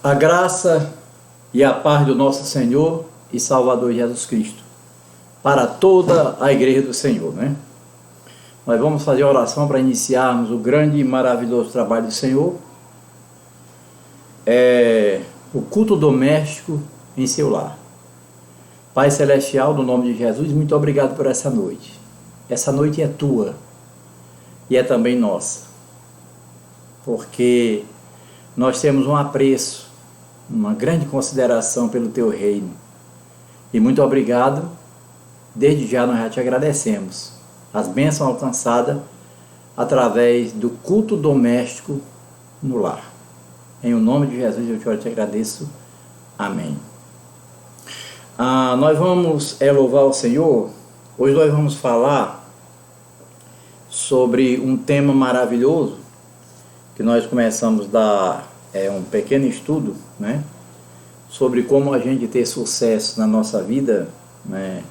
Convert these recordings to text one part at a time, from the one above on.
A graça e a paz do nosso Senhor e Salvador Jesus Cristo para toda a igreja do Senhor, né? Nós vamos fazer a oração para iniciarmos o grande e maravilhoso trabalho do Senhor, o culto doméstico em seu lar. Pai Celestial, no nome de Jesus, muito obrigado por essa noite. Essa noite é tua e é também nossa, porque nós temos um apreço, uma grande consideração pelo teu reino. E muito obrigado, desde já nós já te agradecemos as bênçãos alcançadas através do culto doméstico no lar. Em o nome de Jesus eu te agradeço. Amém. Nós vamos louvar o Senhor. Hoje nós vamos falar sobre um tema maravilhoso que nós começamos a dar um pequeno estudo, né, sobre como a gente ter sucesso na nossa vida, né,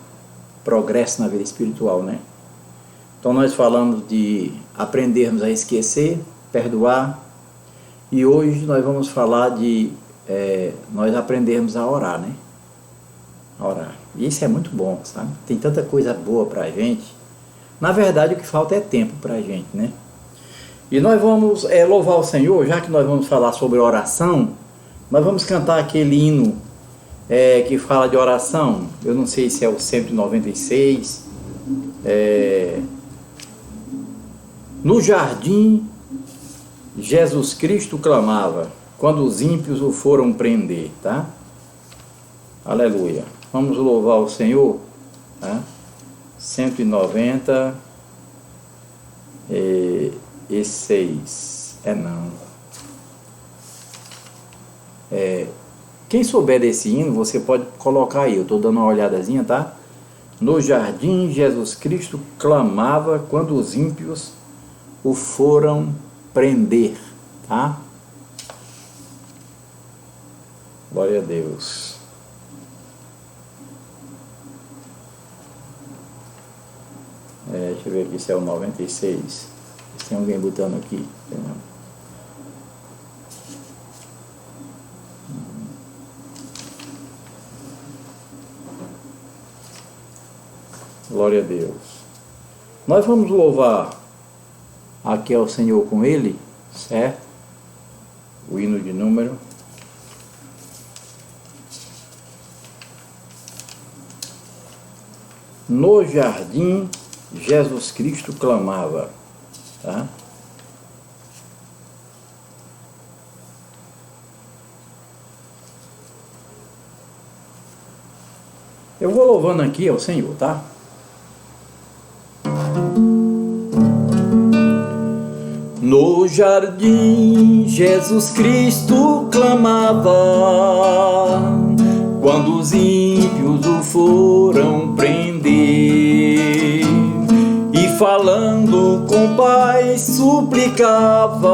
progresso na vida espiritual, né. Então nós falamos de aprendermos a esquecer, perdoar, e hoje nós vamos falar de nós aprendermos a orar, né, a orar. E isso é muito bom, sabe? Tem tanta coisa boa pra gente. Na verdade o que falta é tempo pra gente, né. E nós vamos louvar o Senhor, já que nós vamos falar sobre oração, nós vamos cantar aquele hino que fala de oração. Eu não sei se é o 196. No jardim, Jesus Cristo clamava, quando os ímpios o foram prender, tá? Aleluia. Vamos louvar o Senhor, tá? 196. Quem souber desse hino, você pode colocar aí, eu estou dando uma olhadazinha, tá? No jardim, Jesus Cristo clamava quando os ímpios o foram prender, tá? Glória a Deus. Deixa eu ver aqui se é o 96. Tem alguém botando aqui. Glória a Deus. Nós vamos louvar aqui ao Senhor com ele, certo? O hino de número. No jardim, Jesus Cristo clamava, tá? Eu vou louvando aqui ao Senhor, tá? No jardim, Jesus Cristo clamava, quando os ímpios o foram prender, e falando com o Pai suplicava,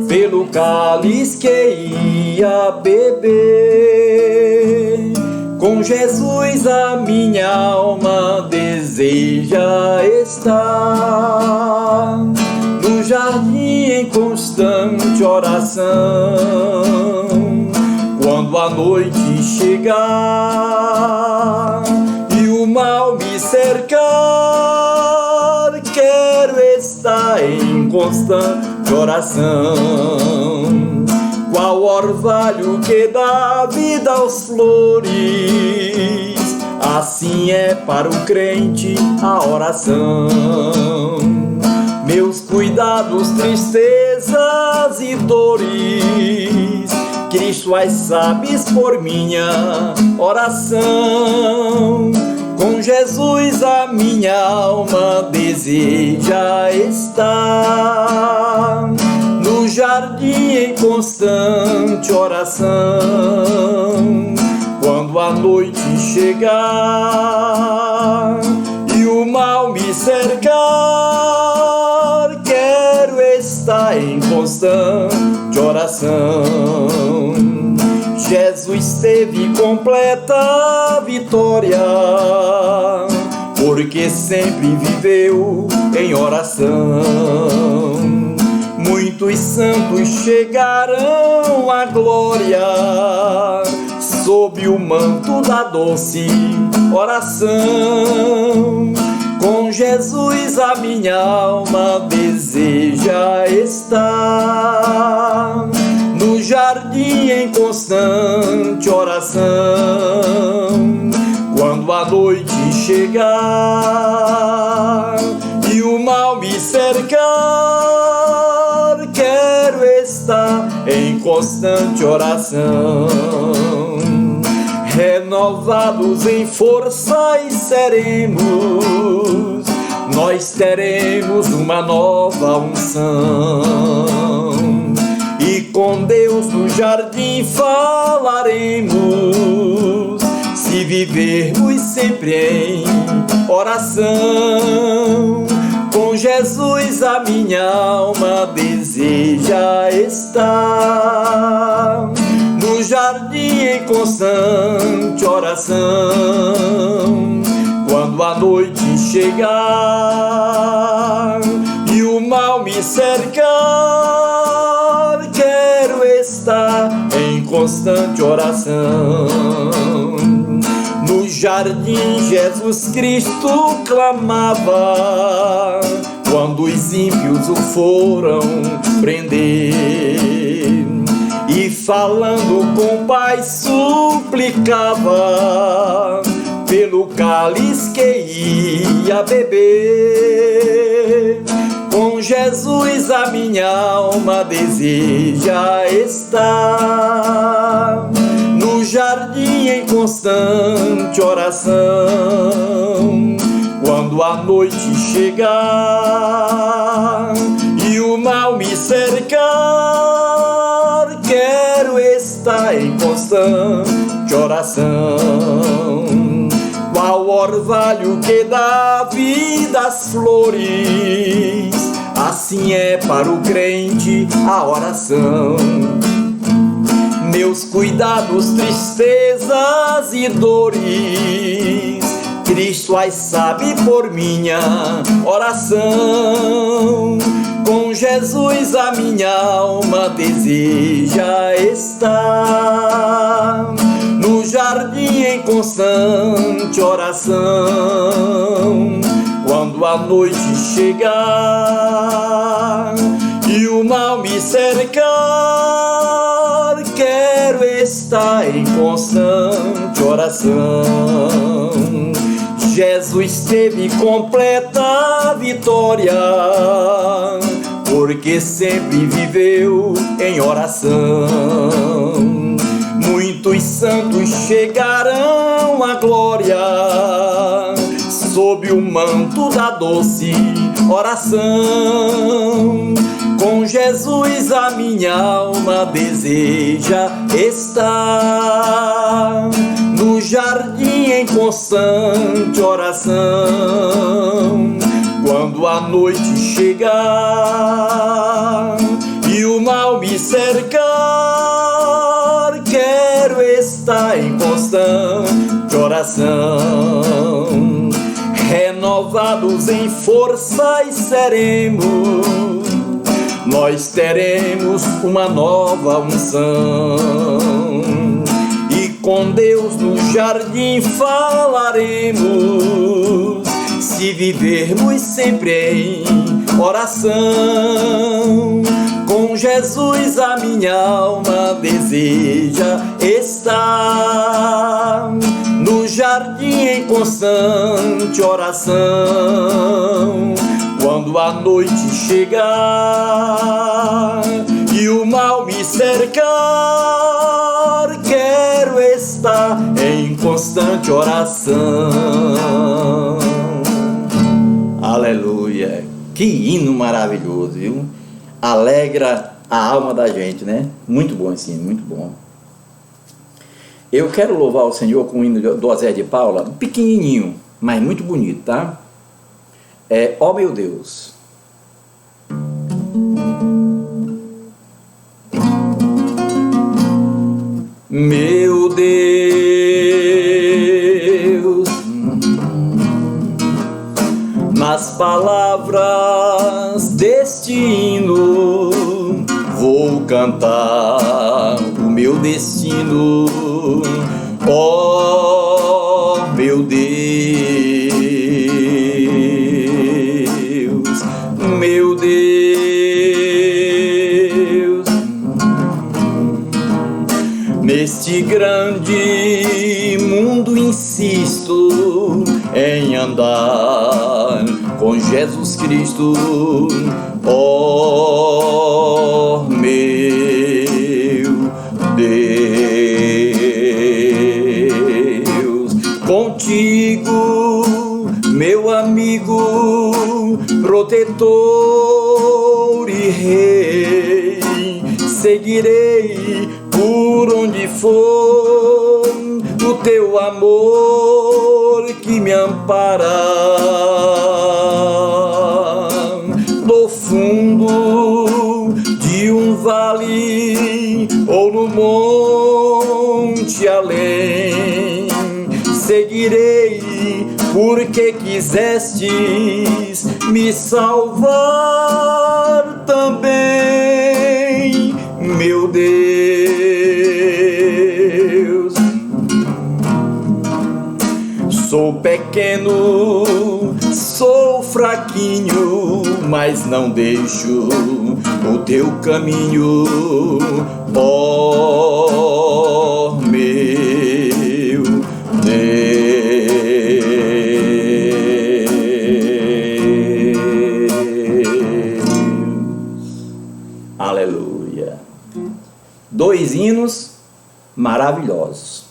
pelo cálice que ia beber. Com Jesus a minha alma deseja estar, no jardim em constante oração. Quando a noite chegar e o mal me cercar, quero estar em constante oração. Qual orvalho que dá vida aos flores, assim é para o crente a oração. Meus cuidados, tristezas e dores, Cristo as sabes por minha oração. Com Jesus a minha alma deseja estar, no jardim em constante oração. Quando a noite chegar e o mal me cercar, quero estar em constante oração. Jesus teve completa vitória, porque sempre viveu em oração. Muito Muitos santos chegarão à glória sob o manto da doce oração. Com Jesus a minha alma deseja estar no jardim em constante oração. Quando a noite chegar e o mal me cercar, quero estar em constante oração. Renovados em forças seremos, nós teremos uma nova unção. E com Deus no jardim falaremos, se vivermos sempre em oração. Com Jesus a minha alma deseja estar no jardim em constante oração. Quando a noite chegar e o mal me cercar, quero estar em constante oração. No jardim Jesus Cristo clamava, quando os ímpios o foram prender, e falando com o Pai suplicava pelo cálice que ia beber. Com Jesus a minha alma deseja estar no jardim em constante oração. Quando a noite chegar e o mal me cercar, quero estar em constante oração. Qual orvalho que dá vida às flores, assim é para o crente a oração. Meus cuidados, tristezas e dores, Cristo as sabe por minha oração. Com Jesus a minha alma deseja estar no jardim em constante oração. Quando a noite chegar e o mal me cercar, quero estar em constante oração. Jesus teve completa vitória, porque sempre viveu em oração. Muitos santos chegarão à glória sob o manto da doce oração. Com Jesus a minha alma deseja estar no jardim em constante oração. Quando a noite chegar e o mal me cercar, quero estar em constante oração. Renovados em forças seremos, nós teremos uma nova unção. E com Deus no jardim falaremos, se vivermos sempre em oração. Com Jesus a minha alma deseja estar no jardim em constante oração. Quando a noite chegar e o mal me cercar, quero estar em constante oração. Aleluia! Que hino maravilhoso, viu? Alegra a alma da gente, né? Muito bom esse hino, muito bom. Eu quero louvar o Senhor com o hino do Osés de Paula, pequenininho, mas muito bonito, tá? Ó meu Deus. Meu Deus, nas palavras deste hino, cantar o meu destino, ó meu Deus, meu Deus. Neste grande mundo insisto em andar com Jesus Cristo, ó meu Deus. Contigo, meu amigo, protetor e rei, seguirei por onde for o teu amor que me ampara. No fundo de um vale ou no monte além, seguirei porque quisestes me salvar também, meu Deus. Sou pequeno, sou fraquinho, mas não deixo o teu caminho, ó meu Deus. Aleluia. 2 hinos maravilhosos,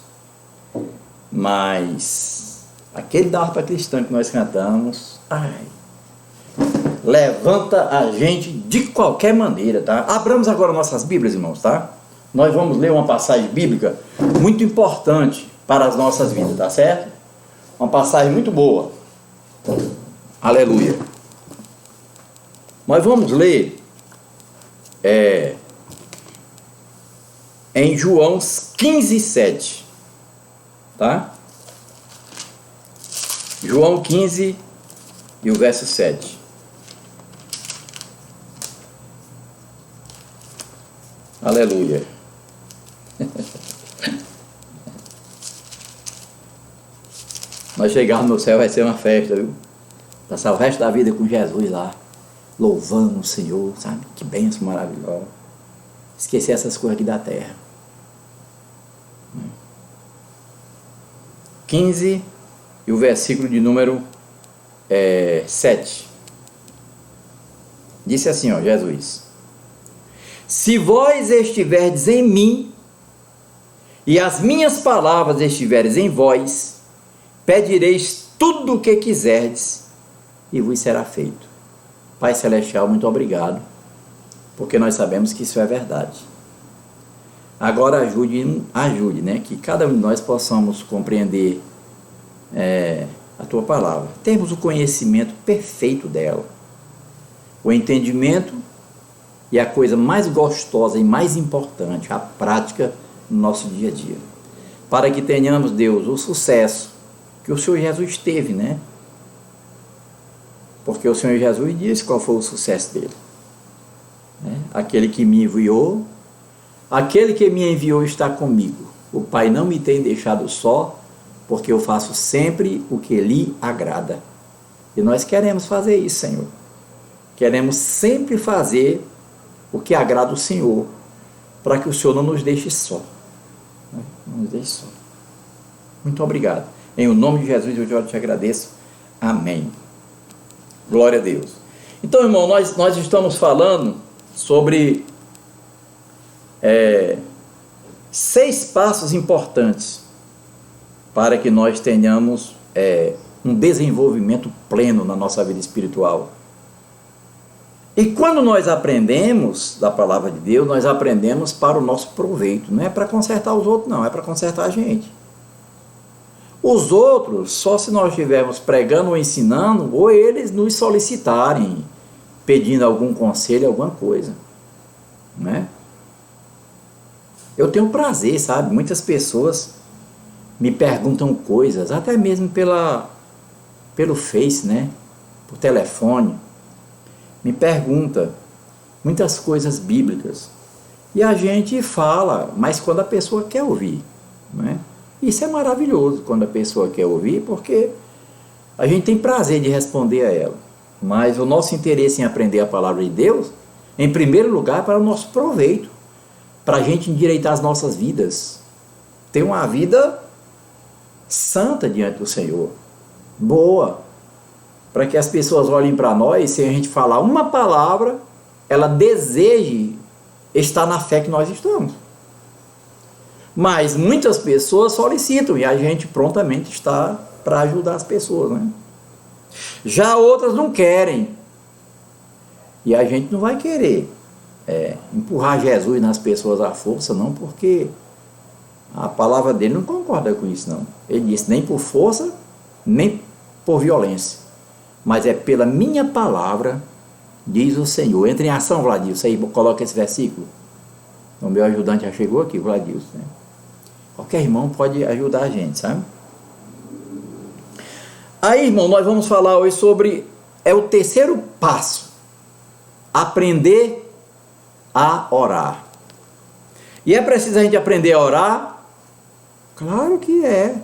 mas aquele da harpa cristã que nós cantamos, levanta a gente de qualquer maneira, tá? Abramos agora nossas Bíblias, irmãos, tá? Nós vamos ler uma passagem bíblica muito importante para as nossas vidas, tá certo? Uma passagem muito boa. Aleluia. Nós vamos ler em João 15:7, tá? João 15 e o verso 7. Aleluia. Nós chegarmos no céu vai ser uma festa, viu? Passar o resto da vida com Jesus lá, louvando o Senhor, sabe? Que bênção maravilhosa. Esquecer essas coisas aqui da terra. 15 e o versículo de número 7. Disse assim, ó, Jesus: se vós estiverdes em mim e as minhas palavras estiverem em vós, pedireis tudo o que quiserdes e vos será feito. Pai Celestial, muito obrigado, porque nós sabemos que isso é verdade. Agora ajude, né, que cada um de nós possamos compreender a tua palavra. Temos o conhecimento perfeito dela, o entendimento e a coisa mais gostosa e mais importante, a prática no nosso dia a dia. Para que tenhamos, Deus, o sucesso que o Senhor Jesus teve, né? Porque o Senhor Jesus disse qual foi o sucesso dele. Aquele que me enviou, aquele que me enviou está comigo. O Pai não me tem deixado só, porque eu faço sempre o que lhe agrada. E nós queremos fazer isso, Senhor. Queremos sempre fazer o que agrada o Senhor, para que o Senhor não nos deixe só. Não nos deixe só. Muito obrigado. Em o nome de Jesus eu te agradeço. Amém. Glória a Deus. Então, irmão, nós estamos falando sobre 6 passos importantes para que nós tenhamos um desenvolvimento pleno na nossa vida espiritual. E quando nós aprendemos da palavra de Deus, nós aprendemos para o nosso proveito. Não é para consertar os outros, não, é para consertar a gente. Os outros, só se nós estivermos pregando ou ensinando, ou eles nos solicitarem, pedindo algum conselho, alguma coisa, né? Eu tenho prazer, sabe? Muitas pessoas me perguntam coisas, até mesmo pelo Face, né? Por telefone. Me pergunta muitas coisas bíblicas. E a gente fala, mas quando a pessoa quer ouvir, né? Isso é maravilhoso quando a pessoa quer ouvir, porque a gente tem prazer de responder a ela. Mas o nosso interesse em aprender a palavra de Deus, em primeiro lugar, é para o nosso proveito, para a gente endireitar as nossas vidas, ter uma vida santa diante do Senhor, boa, para que as pessoas olhem para nós, sem a gente falar uma palavra, ela deseje estar na fé que nós estamos. Mas muitas pessoas solicitam e a gente prontamente está para ajudar as pessoas, né? Já outras não querem. E a gente não vai querer empurrar Jesus nas pessoas à força, não, porque a palavra dele não concorda com isso, não. Ele disse, nem por força, nem por violência, mas é pela minha palavra, diz o Senhor. Entra em ação, Vladilson, aí coloca esse versículo. O meu ajudante já chegou aqui, Vladilson, né? Qualquer irmão pode ajudar a gente, sabe? Aí, irmão, nós vamos falar hoje sobre, o terceiro passo, aprender a orar. E é preciso a gente aprender a orar? Claro que é.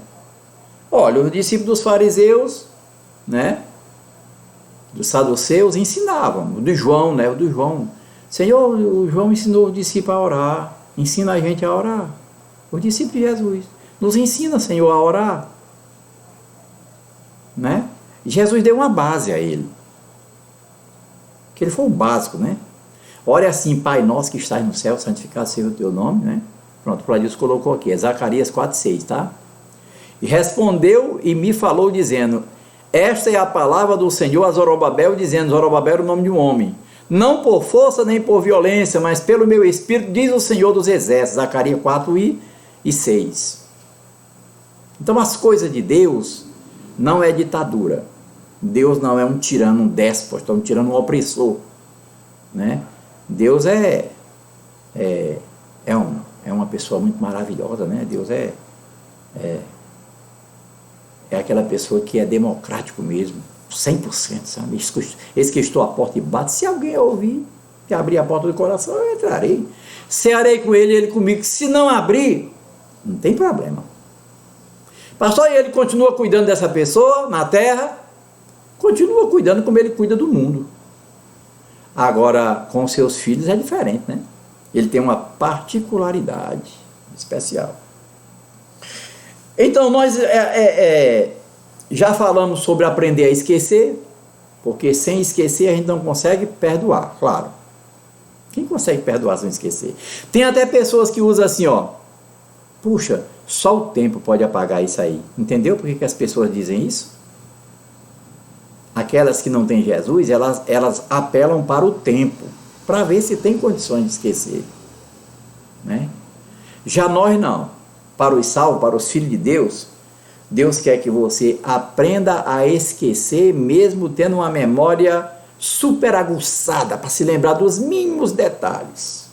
Olha, os discípulos dos fariseus, né, dos saduceus, ensinavam, o do João, né, Senhor, o João ensinou o discípulo a orar, ensina a gente a orar. Os discípulos de Jesus, nos ensina, Senhor, a orar, né? Jesus deu uma base a ele, que ele foi o básico, né? Ore assim, Pai nosso que estás no céu, santificado seja o teu nome, né? Pronto, o Vladilson colocou aqui, é Zacarias 4,6, tá? E respondeu e me falou dizendo, esta é a palavra do Senhor a Zorobabel, dizendo, Zorobabel é o nome de um homem, não por força nem por violência, mas pelo meu espírito, diz o Senhor dos exércitos, Zacarias 4:6. Então as coisas de Deus não é ditadura. Deus não é um tirano, um déspota, um tirano, um opressor, né? Deus é uma pessoa muito maravilhosa, né? Deus é aquela pessoa que é democrático mesmo, 100%, sabe? Esse que estou à porta e bate, se alguém ouvir, que abrir a porta do coração, eu entrarei, cearei com ele, ele comigo. Se não abrir, não tem problema. Pastor, e ele continua cuidando dessa pessoa na terra, continua cuidando como ele cuida do mundo. Agora, com seus filhos é diferente, né? Ele tem uma particularidade especial. Então, nós já falamos sobre aprender a esquecer, porque sem esquecer a gente não consegue perdoar, claro. Quem consegue perdoar sem esquecer? Tem até pessoas que usam assim, ó, puxa, só o tempo pode apagar isso aí. Entendeu por que as pessoas dizem isso? Aquelas que não têm Jesus, elas apelam para o tempo, para ver se tem condições de esquecer, né? Já nós não. Para os salvos, para os filhos de Deus, Deus quer que você aprenda a esquecer, mesmo tendo uma memória super aguçada, para se lembrar dos mínimos detalhes.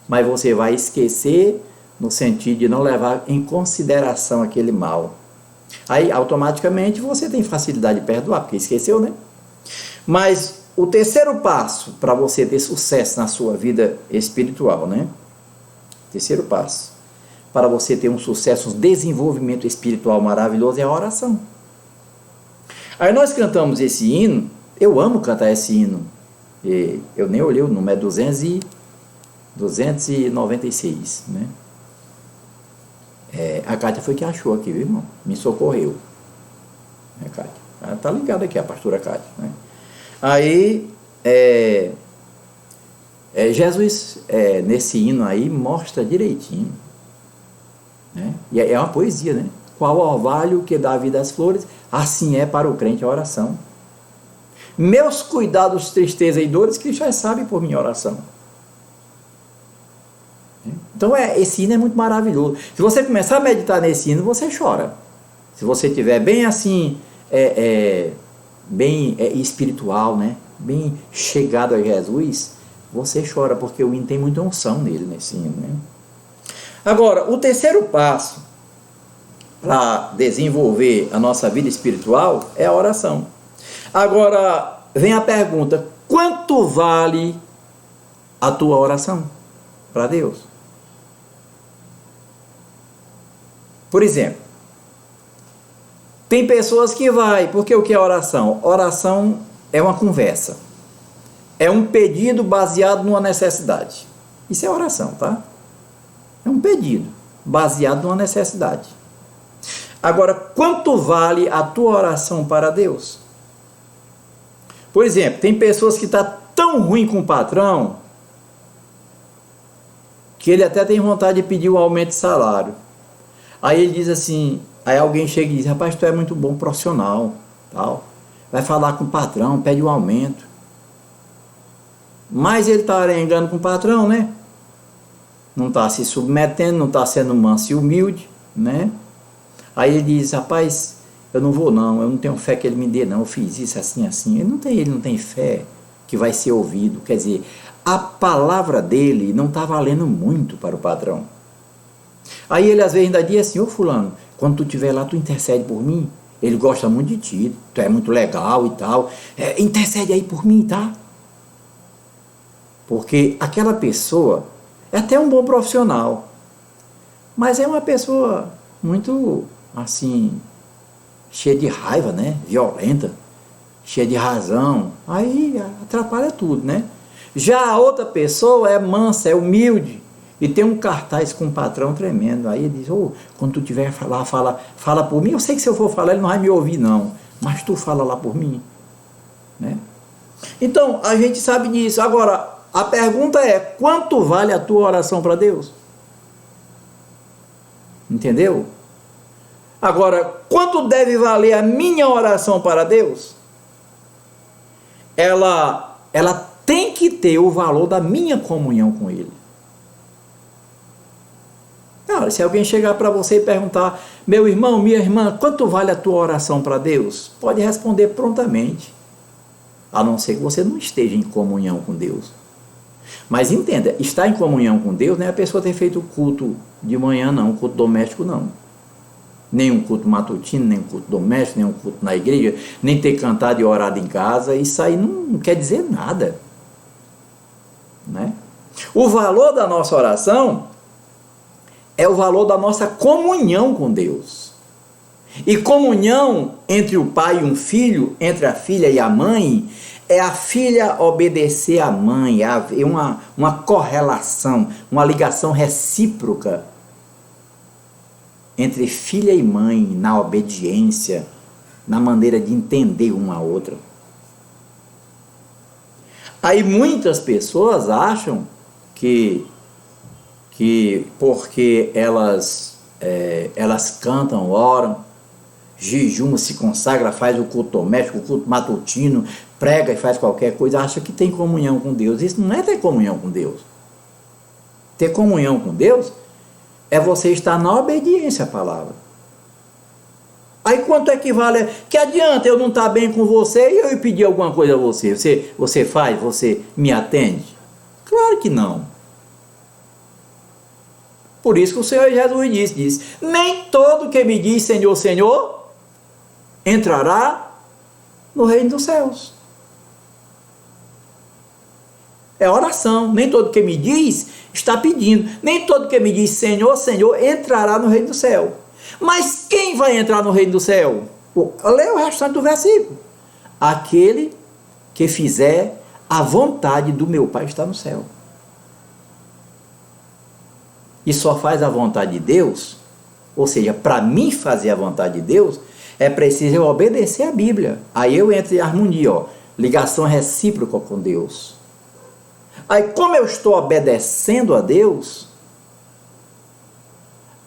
Mas você vai esquecer no sentido de não levar em consideração aquele mal. Aí, automaticamente, você tem facilidade de perdoar, porque esqueceu, né? Mas o terceiro passo para você ter sucesso na sua vida espiritual, né? Terceiro passo para você ter um sucesso, um desenvolvimento espiritual maravilhoso é a oração. Aí nós cantamos esse hino, eu amo cantar esse hino, eu nem olhei o número, é 296, né? A Cátia foi que achou aqui, viu, irmão? Me socorreu. Cátia? Ela tá ligada aqui, a pastora Cátia, né? Aí, Jesus, nesse hino aí, mostra direitinho, né? E é uma poesia, né? Qual orvalho que dá vida às flores, assim é para o crente a oração. Meus cuidados, tristeza e dores, Cristo já sabe por minha oração. Então esse hino é muito maravilhoso. Se você começar a meditar nesse hino, você chora. Se você estiver bem assim, bem espiritual, né? Bem chegado a Jesus, você chora, porque o hino tem muita unção nele, nesse hino, né? Agora, o terceiro passo para desenvolver a nossa vida espiritual é a oração. Agora, vem a pergunta, quanto vale a tua oração? para Deus. Por exemplo, tem pessoas que porque o que é oração? Oração é uma conversa. É um pedido baseado numa necessidade. Isso é oração, tá? É um pedido baseado numa necessidade. Agora, quanto vale a tua oração para Deus? Por exemplo, tem pessoas que estão tão ruim com o patrão que ele até tem vontade de pedir um aumento de salário. Aí ele diz assim, aí alguém chega e diz, rapaz, tu é muito bom profissional, tal. Vai falar com o patrão, pede um aumento. Mas ele está arengando com o patrão, né? Não está se submetendo, não está sendo manso e humilde, né? Aí ele diz, rapaz, eu não vou não, eu não tenho fé que ele me dê não, eu fiz isso assim, assim. Ele não tem fé que vai ser ouvido. Quer dizer, a palavra dele não está valendo muito para o patrão. Aí ele às vezes ainda diz assim, ô fulano, quando tu estiver lá, tu intercede por mim. Ele gosta muito de ti, tu é muito legal e tal. Intercede aí por mim, tá? Porque aquela pessoa é até um bom profissional, mas é uma pessoa muito, assim, cheia de raiva, né? Violenta, cheia de razão. Aí atrapalha tudo, né? Já a outra pessoa é mansa, é humilde, e tem um cartaz com um patrão tremendo. Aí ele diz, quando tu estiver lá, fala por mim. Eu sei que se eu for falar, ele não vai me ouvir não, mas tu fala lá por mim, né? Então, a gente sabe disso. Agora, a pergunta é, quanto vale a tua oração para Deus? Entendeu? Agora, quanto deve valer a minha oração para Deus? Ela tem que ter o valor da minha comunhão com Ele. Cara, se alguém chegar para você e perguntar, meu irmão, minha irmã, quanto vale a tua oração para Deus? Pode responder prontamente, a não ser que você não esteja em comunhão com Deus. Mas entenda, estar em comunhão com Deus não é a pessoa ter feito culto de manhã não, culto doméstico não. Nem um culto matutino, nem um culto doméstico, nem um culto na igreja, nem ter cantado e orado em casa. Isso aí não quer dizer nada, né? O valor da nossa oração é o valor da nossa comunhão com Deus. E comunhão entre o pai e um filho, entre a filha e a mãe, é a filha obedecer à mãe, é uma correlação, uma ligação recíproca entre filha e mãe, na obediência, na maneira de entender uma a outra. Aí muitas pessoas acham que porque elas cantam, oram, jejum, se consagra, faz o culto doméstico, o culto matutino, prega e faz qualquer coisa, acha que tem comunhão com Deus. Isso não é ter comunhão com Deus. Ter comunhão com Deus é você estar na obediência à palavra. Aí quanto é que vale? Que adianta eu não estar bem com você e eu pedir alguma coisa a você? Você faz? Você me atende? Claro que não. Por isso que o Senhor Jesus diz, nem todo que me diz Senhor, Senhor, entrará no reino dos céus. É oração. Nem todo que me diz está pedindo. Nem todo que me diz Senhor, Senhor, entrará no reino do céu. Mas quem vai entrar no reino do céu? Lê o restante do versículo. Aquele que fizer a vontade do meu Pai que está no céu. E só faz a vontade de Deus, ou seja, para mim fazer a vontade de Deus, é preciso eu obedecer a Bíblia. Aí eu entro em harmonia, ligação recíproca com Deus. Aí como eu estou obedecendo a Deus,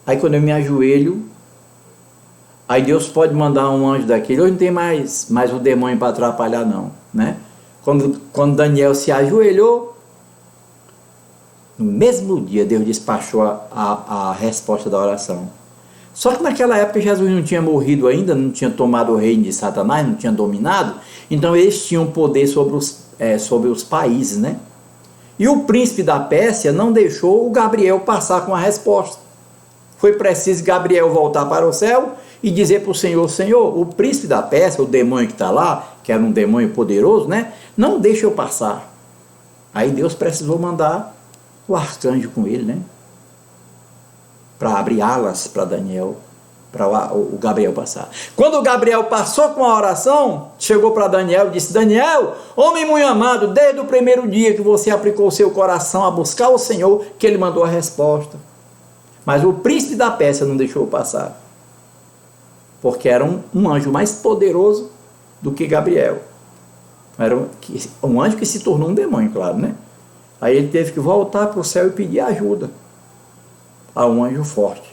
aí quando eu me ajoelho, aí Deus pode mandar um anjo daquele. Hoje não tem mais o demônio para atrapalhar não, né? Quando Daniel se ajoelhou, no mesmo dia Deus despachou a resposta da oração. Só que naquela época Jesus não tinha morrido ainda, não tinha tomado o reino de Satanás, não tinha dominado, então eles tinham poder sobre os países, né? E o príncipe da Pérsia não deixou o Gabriel passar com a resposta. Foi preciso Gabriel voltar para o céu e dizer para o Senhor, Senhor, o príncipe da Pérsia, o demônio que está lá, que era um demônio poderoso, né? Não deixa eu passar. Aí Deus precisou mandar o arcanjo com ele, né? Para abrir alas para Daniel, para o Gabriel passar. Quando o Gabriel passou com a oração, chegou para Daniel e disse: Daniel, homem muito amado, desde o primeiro dia que você aplicou o seu coração a buscar o Senhor, que ele mandou a resposta. Mas o príncipe da Pérsia não deixou passar, porque era um anjo mais poderoso do que Gabriel. Era um anjo que se tornou um demônio, claro, né? Aí ele teve que voltar para o céu e pedir ajuda a um anjo forte.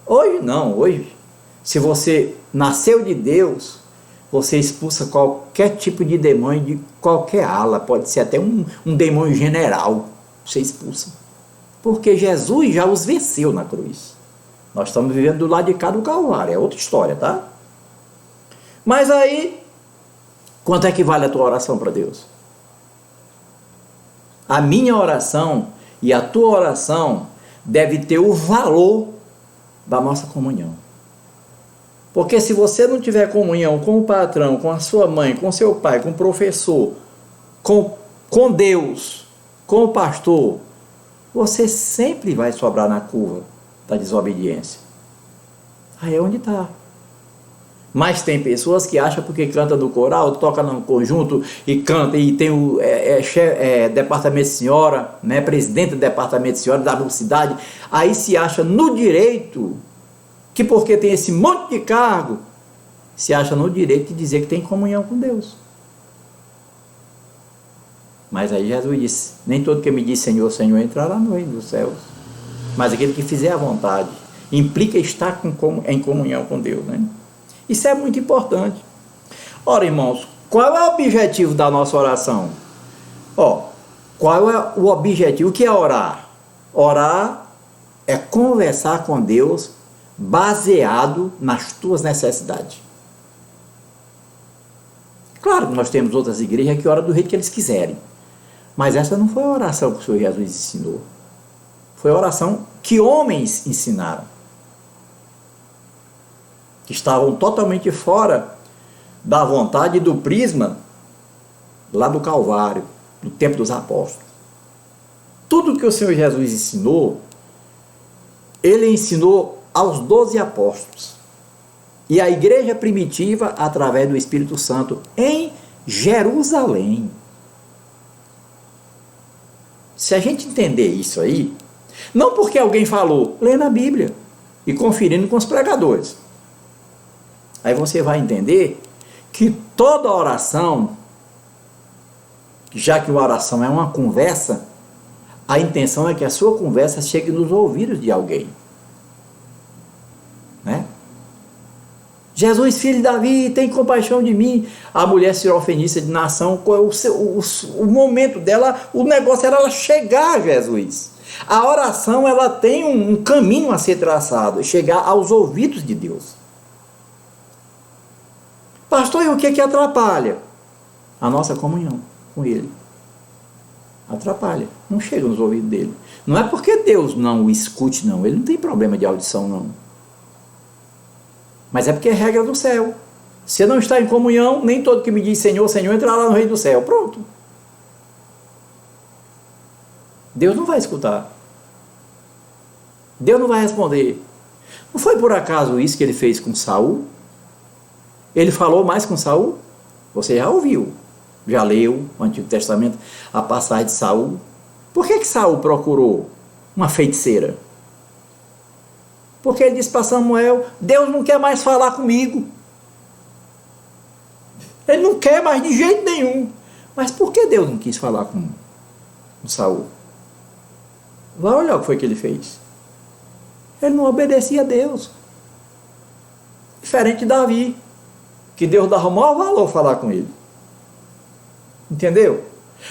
Hoje não, hoje, se você nasceu de Deus, você expulsa qualquer tipo de demônio de qualquer ala, pode ser até um demônio general, você expulsa. Porque Jesus já os venceu na cruz. Nós estamos vivendo do lado de cá do Calvário, é outra história, tá? Mas aí, quanto é que vale a tua oração para Deus? A minha oração e a tua oração deve ter o valor da nossa comunhão. Porque se você não tiver comunhão com o patrão, com a sua mãe, com seu pai, com o professor, com Deus, com o pastor, você sempre vai sobrar na curva da desobediência. Aí é onde está. Mas tem pessoas que acham porque canta no coral, toca no conjunto e canta, e tem o departamento de senhora, né, presidente do departamento de senhora da mocidade, aí se acha no direito, que porque tem esse monte de cargo, se acha no direito de dizer que tem comunhão com Deus. Mas aí Jesus disse: nem todo que me diz Senhor, Senhor entrará no reino dos céus, mas aquele que fizer a vontade. Implica estar em comunhão com Deus, né? Isso é muito importante. Ora, irmãos, qual é o objetivo da nossa oração? Qual é o objetivo? O que é orar? Orar é conversar com Deus baseado nas tuas necessidades. Claro que nós temos outras igrejas que oram do jeito que eles quiserem, mas essa não foi a oração que o Senhor Jesus ensinou. Foi a oração que homens ensinaram, que estavam totalmente fora da vontade e do prisma lá do Calvário, do tempo dos apóstolos. Tudo que o Senhor Jesus ensinou, ele ensinou aos 12 apóstolos e à igreja primitiva através do Espírito Santo em Jerusalém. Se a gente entender isso aí, não porque alguém falou, lê na Bíblia e conferindo com os pregadores, aí você vai entender que toda oração, já que uma oração é uma conversa, a intenção é que a sua conversa chegue nos ouvidos de alguém, né? Jesus, filho de Davi, tem compaixão de mim. A mulher sirofenícia de nação, o momento dela, o negócio era ela chegar a Jesus. A oração, ela tem um caminho a ser traçado, chegar aos ouvidos de Deus. Pastor, e o que atrapalha? A nossa comunhão com Ele. Atrapalha, não chega nos ouvidos dele. Não é porque Deus não o escute, não. Ele não tem problema de audição, não. Mas é porque é regra do céu. Se não está em comunhão, nem todo que me diz Senhor, Senhor, entrará no reino do céu. Pronto. Deus não vai escutar. Deus não vai responder. Não foi por acaso isso que ele fez com Saul? Ele falou mais com Saul? Você já ouviu, já leu o Antigo Testamento, a passagem de Saul. Por que Saul procurou uma feiticeira? Porque ele disse para Samuel: Deus não quer mais falar comigo. Ele não quer mais de jeito nenhum. Mas por que Deus não quis falar com Saul? Vai olhar o que foi que ele fez. Ele não obedecia a Deus. Diferente de Davi, que Deus dava o maior valor falar com ele. Entendeu?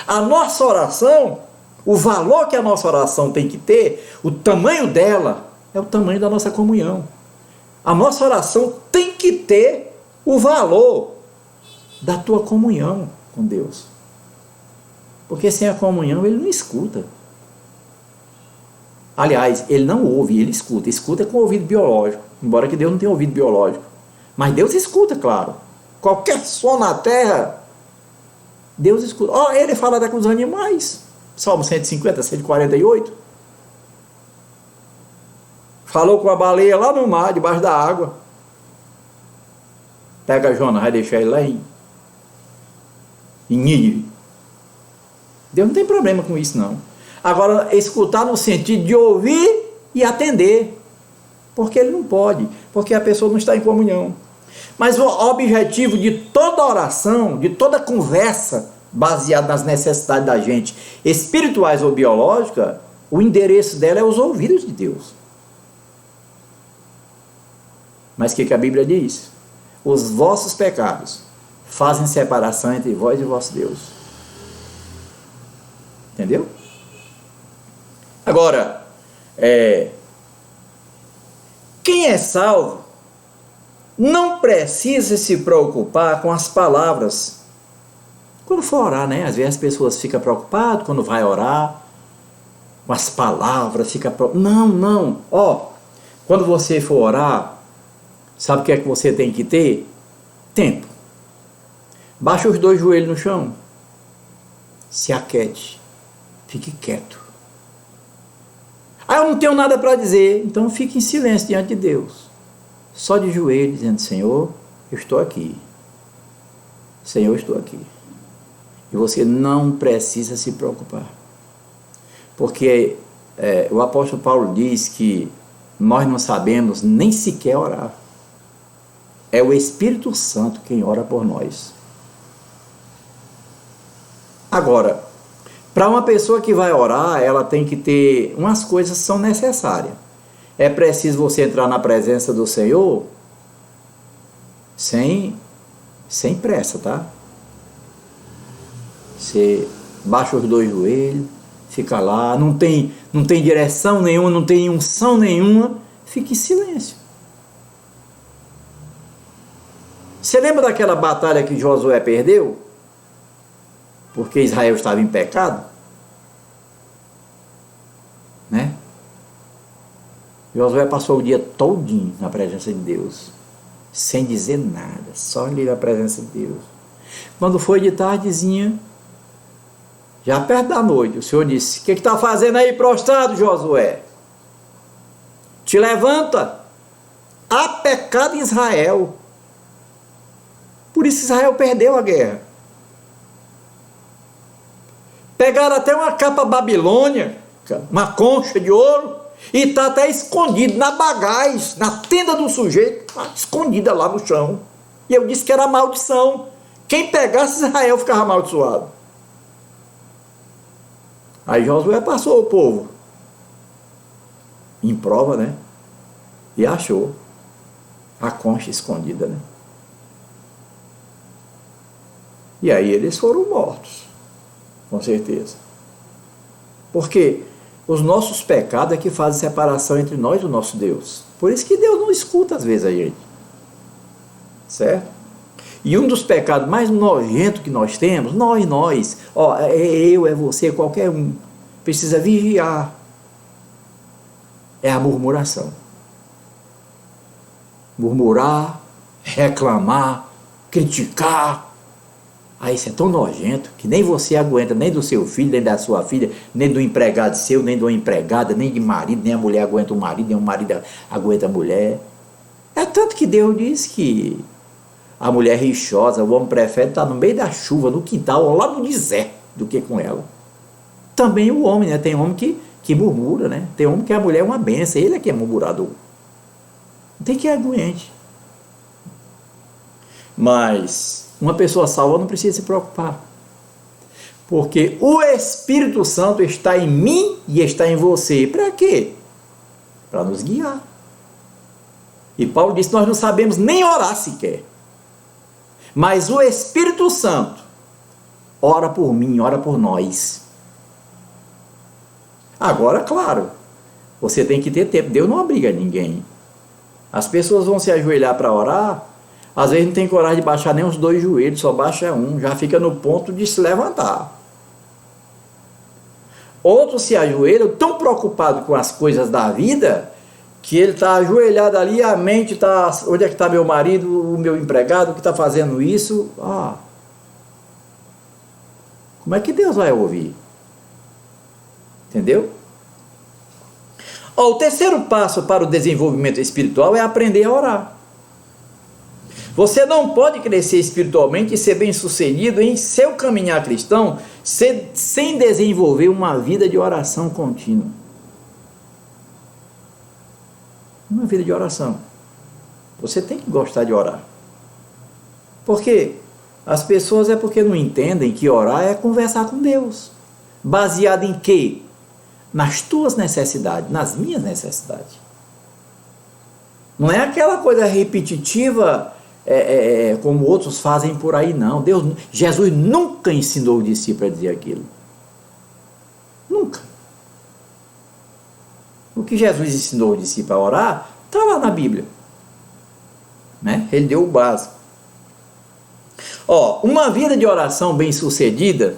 A nossa oração, o valor que a nossa oração tem que ter, o tamanho dela, é o tamanho da nossa comunhão. A nossa oração tem que ter o valor da tua comunhão com Deus. Porque sem a comunhão ele não escuta. Aliás, ele não ouve, ele escuta. Escuta com o ouvido biológico, embora que Deus não tenha ouvido biológico. Mas Deus escuta, claro. Qualquer som na terra, Deus escuta. Ele fala até com os animais. Salmo 150, 148. Falou com a baleia lá no mar, debaixo da água. Pega Jonas, vai deixar ele lá em Nínive. Deus não tem problema com isso, não. Agora, escutar no sentido de ouvir e atender. Porque ele não pode, porque a pessoa não está em comunhão. Mas o objetivo de toda oração, de toda conversa baseada nas necessidades da gente, espirituais ou biológicas, o endereço dela é os ouvidos de Deus. Mas o que a Bíblia diz? Os vossos pecados fazem separação entre vós e vosso Deus. Entendeu? Agora, quem é salvo não precisa se preocupar com as palavras. Quando for orar, né? Às vezes as pessoas ficam preocupadas quando vai orar, com as palavras, Não. Quando você for orar, sabe o que é que você tem que ter? Tempo. Baixa os 2 joelhos no chão. Se aquete. Fique quieto. Eu não tenho nada para dizer. Então fique em silêncio diante de Deus. Só de joelho, dizendo: Senhor, eu estou aqui. Senhor, eu estou aqui. E você não precisa se preocupar. Porque o apóstolo Paulo diz que nós não sabemos nem sequer orar. É o Espírito Santo quem ora por nós. Agora, para uma pessoa que vai orar, ela tem que ter umas coisas que são necessárias. É preciso você entrar na presença do Senhor sem pressa, tá? Você baixa os 2 joelhos, fica lá, não tem direção nenhuma, não tem unção nenhuma, fique em silêncio. Você lembra daquela batalha que Josué perdeu? Porque Israel estava em pecado? Né? Josué passou o dia todinho na presença de Deus, sem dizer nada, só ali na presença de Deus. Quando foi de tardezinha, já perto da noite, o Senhor disse: o que está fazendo aí prostrado, Josué? Te levanta, há pecado em Israel. Por isso Israel perdeu a guerra. Pegaram até uma capa babilônia, uma concha de ouro, e está até escondido na bagagem, na tenda do sujeito, escondida lá no chão. E eu disse que era maldição. Quem pegasse Israel ficava amaldiçoado. Aí Josué passou o povo em prova, né? E achou a concha escondida, né? E aí eles foram mortos, com certeza. Porque os nossos pecados é que fazem separação entre nós e o nosso Deus. Por isso que Deus não escuta às vezes a gente. Certo? E um dos pecados mais nojentos que nós temos, nós, é você, qualquer um, precisa vigiar. É a murmuração. Murmurar, reclamar, criticar. Isso é tão nojento que nem você aguenta, nem do seu filho, nem da sua filha, nem do empregado seu, nem de uma empregada, nem de marido, nem a mulher aguenta o marido, nem o marido aguenta a mulher. É tanto que Deus diz que a mulher rixosa, o homem prefere estar no meio da chuva, no quintal, ou lá no deserto, do que com ela. Também o homem, né? Tem homem que murmura, né? Tem homem que a mulher é uma bênção, ele é que é murmurador. Tem que aguente. Mas uma pessoa salva não precisa se preocupar. Porque o Espírito Santo está em mim e está em você. Para quê? Para nos guiar. E Paulo disse: nós não sabemos nem orar sequer. Mas o Espírito Santo ora por mim, ora por nós. Agora, claro, você tem que ter tempo. Deus não obriga ninguém. As pessoas vão se ajoelhar para orar, às vezes não tem coragem de baixar nem os 2 joelhos, só baixa um, já fica no ponto de se levantar. Outros se ajoelham tão preocupado com as coisas da vida, que ele está ajoelhado ali, a mente está: onde é que está meu marido, o meu empregado, que está fazendo isso? Como é que Deus vai ouvir? Entendeu? O terceiro passo para o desenvolvimento espiritual é aprender a orar. Você não pode crescer espiritualmente e ser bem-sucedido em seu caminhar cristão sem desenvolver uma vida de oração contínua. Uma vida de oração. Você tem que gostar de orar. Por quê? As pessoas porque não entendem que orar é conversar com Deus. Baseado em quê? Nas tuas necessidades, nas minhas necessidades. Não é aquela coisa repetitiva como outros fazem por aí, não. Jesus nunca ensinou o discípulo a dizer aquilo. Nunca. O que Jesus ensinou o discípulo a orar, está lá na Bíblia. Né? Ele deu o básico. Uma vida de oração bem-sucedida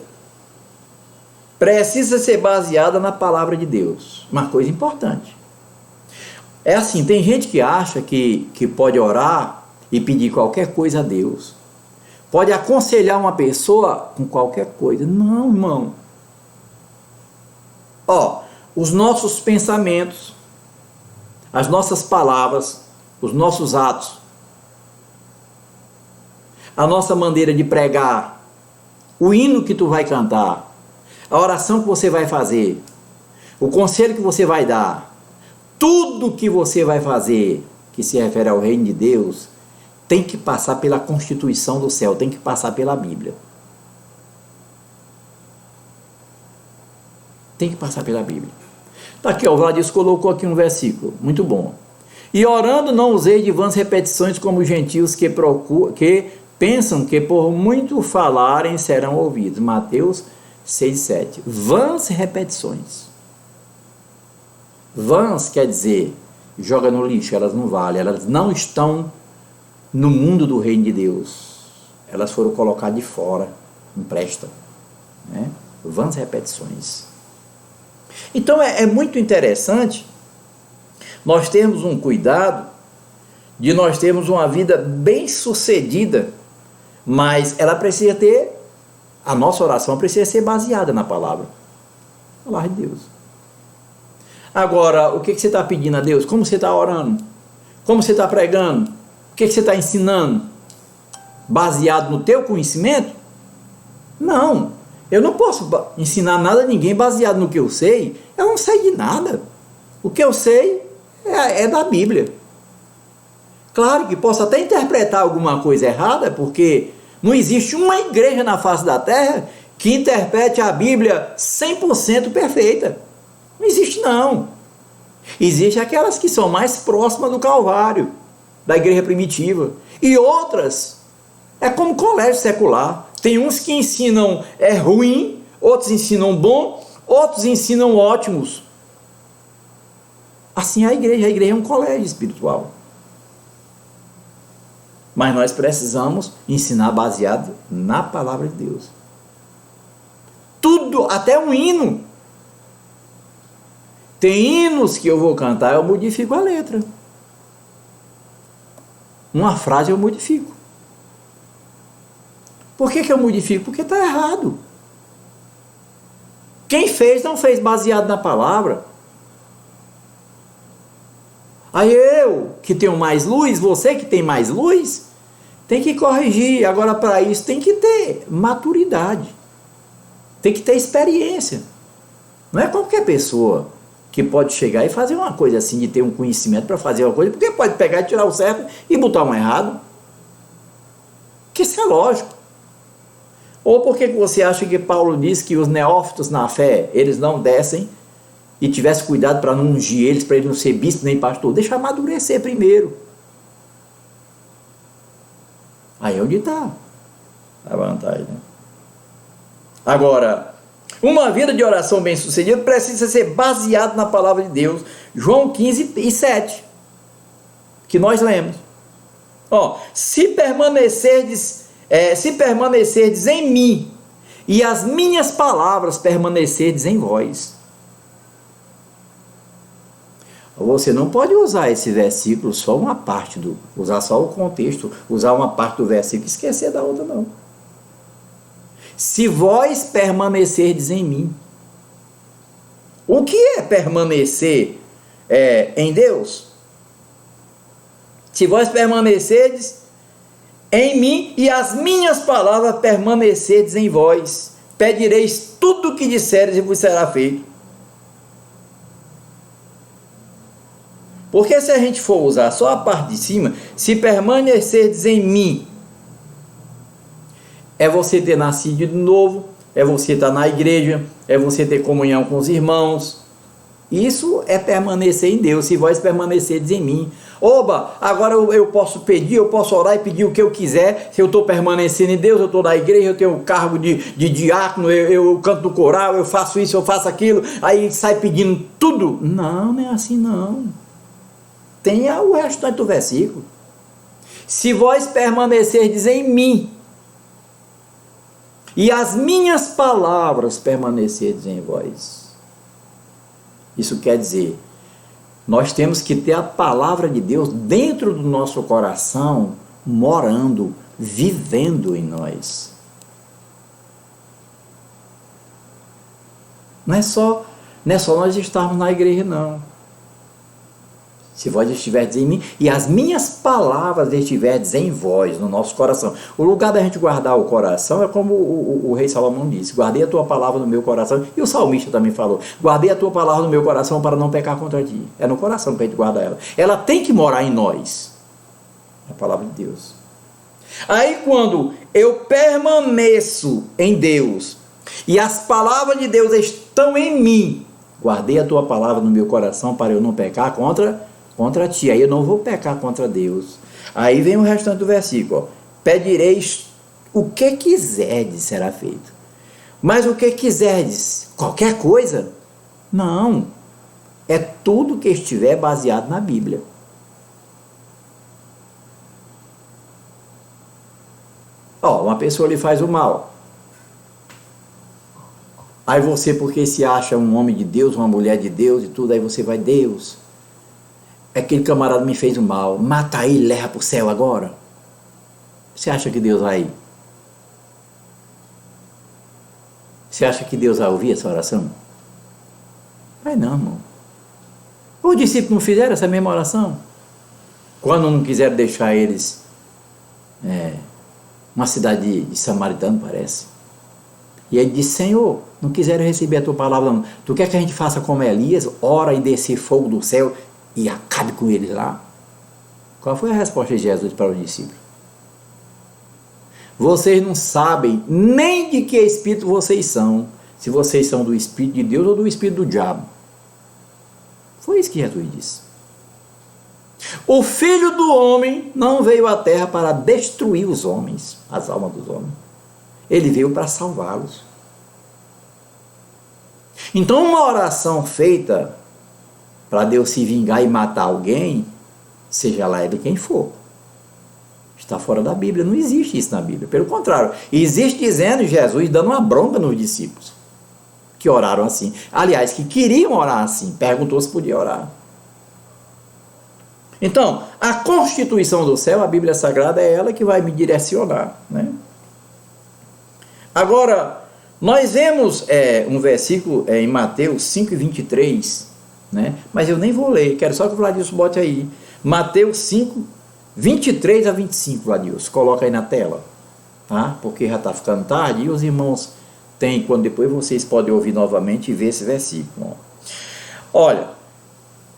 precisa ser baseada na palavra de Deus. Uma coisa importante. É assim, tem gente que acha que pode orar e pedir qualquer coisa a Deus. Pode aconselhar uma pessoa com qualquer coisa. Não, irmão. Os nossos pensamentos, as nossas palavras, os nossos atos, a nossa maneira de pregar, o hino que tu vai cantar, a oração que você vai fazer, o conselho que você vai dar, tudo que você vai fazer que se refere ao reino de Deus, tem que passar pela Constituição do céu, tem que passar pela Bíblia. Tem que passar pela Bíblia. Está aqui, o Vladis colocou aqui um versículo, muito bom. E orando não usei de vãs repetições como os gentios que pensam que por muito falarem serão ouvidos. Mateus 6,7. Vãs repetições. Vãs quer dizer, joga no lixo, elas não valem, elas não estão no mundo do reino de Deus. Elas foram colocadas de fora, não prestam. Né? Vãs repetições. Então é muito interessante nós termos um cuidado de nós termos uma vida bem sucedida, mas ela precisa ter, a nossa oração precisa ser baseada na palavra de Deus. Agora, o que você está pedindo a Deus? Como você está orando? Como você está pregando? O que você está ensinando? Baseado no teu conhecimento? Não. Eu não posso ensinar nada a ninguém baseado no que eu sei. Eu não sei de nada. O que eu sei é da Bíblia. Claro que posso até interpretar alguma coisa errada, porque não existe uma igreja na face da terra que interprete a Bíblia 100% perfeita. Não existe, não. Existem aquelas que são mais próximas do Calvário, da igreja primitiva. E outras, é como colégio secular. Tem uns que ensinam ruim, outros ensinam bom, outros ensinam ótimos. Assim é a igreja é um colégio espiritual. Mas nós precisamos ensinar baseado na palavra de Deus. Tudo, até um hino. Tem hinos que eu vou cantar, eu modifico a letra. Uma frase eu modifico. Por que eu modifico? Porque está errado. Quem fez, não fez baseado na palavra. Aí eu, que tenho mais luz, você que tem mais luz, tem que corrigir. Agora, para isso, tem que ter maturidade. Tem que ter experiência. Não é qualquer pessoa que pode chegar e fazer uma coisa assim, de ter um conhecimento para fazer uma coisa, porque pode pegar e tirar o certo e botar um errado. Que isso é lógico. Ou por que você acha que Paulo diz que os neófitos na fé, eles não descem e tivesse cuidado para não ungir eles, para ele não ser bispo nem pastor? Deixa amadurecer primeiro. Aí é onde está a vantagem. Né? Agora, uma vida de oração bem sucedida precisa ser baseada na palavra de Deus. João 15:7, que nós lemos. Se permanecerdes em mim, e as minhas palavras permanecerdes em vós. Você não pode usar esse versículo só uma parte, usar só o contexto, usar uma parte do versículo e esquecer da outra, não. Se vós permanecerdes em mim. O que é permanecer em Deus? Se vós permanecerdes em mim e as minhas palavras permanecerdes em vós, pedireis tudo o que disseres e vos será feito. Porque se a gente for usar só a parte de cima, se permanecerdes em mim, é você ter nascido de novo, é você estar na igreja, é você ter comunhão com os irmãos. Isso é permanecer em Deus, se vós permanecerdes em mim. Oba, agora eu posso pedir, eu posso orar e pedir o que eu quiser, se eu estou permanecendo em Deus, eu estou na igreja, eu tenho o cargo de diácono, eu canto no coral, eu faço isso, eu faço aquilo, aí sai pedindo tudo. Não, não é assim não. Tenha o restante do versículo. Se vós permanecerdes em mim, e as minhas palavras permanecerdes em vós. Isso quer dizer, nós temos que ter a palavra de Deus dentro do nosso coração, morando, vivendo em nós. Não é só nós estarmos na igreja, não. Se vós estiverdes em mim e as minhas palavras estiverdes em vós, no nosso coração. O lugar da gente guardar o coração é como o rei Salomão disse: guardei a tua palavra no meu coração. E o salmista também falou: guardei a tua palavra no meu coração para não pecar contra ti. É no coração que a gente guarda ela. Ela tem que morar em nós. A palavra de Deus. Aí quando eu permaneço em Deus e as palavras de Deus estão em mim, guardei a tua palavra no meu coração para eu não pecar contra ti. Aí eu não vou pecar contra Deus. Aí vem o restante do versículo, ó. Pedireis o que quiserdes, será feito. Mas o que quiserdes? Qualquer coisa? Não. É tudo que estiver baseado na Bíblia. Ó, uma pessoa lhe faz o mal. Aí você, porque se acha um homem de Deus, uma mulher de Deus e tudo, aí você vai: Deus, aquele camarada me fez o mal, mata ele e leva para o céu agora. Você acha que Deus vai? Você acha que Deus vai ouvir essa oração? Vai não, irmão. Os discípulos não fizeram essa mesma oração? Quando não quiseram deixar eles, uma cidade de samaritano, parece. E ele disse: Senhor, não quiseram receber a tua palavra não. Tu quer que a gente faça como Elias, ora e descer fogo do céu e acabe com eles lá? Qual foi a resposta de Jesus para os discípulos? Vocês não sabem nem de que espírito vocês são, se vocês são do Espírito de Deus ou do Espírito do diabo. Foi isso que Jesus disse. O Filho do Homem não veio à terra para destruir os homens, as almas dos homens. Ele veio para salvá-los. Então uma oração feita para Deus se vingar e matar alguém, seja lá ele quem for, está fora da Bíblia. Não existe isso na Bíblia. Pelo contrário, existe dizendo Jesus dando uma bronca nos discípulos que oraram assim. Aliás, que queriam orar assim. Perguntou se podia orar. Então, a constituição do céu, a Bíblia Sagrada, é ela que vai me direcionar, né? Agora, nós vemos um versículo em Mateus 5:23, né? Mas eu nem vou ler, quero só que o Vladilson bote aí. Mateus 5:23-25, Vladilson, coloca aí na tela, tá? Porque já está ficando tarde e os irmãos têm, quando depois vocês podem ouvir novamente e ver esse versículo. Olha,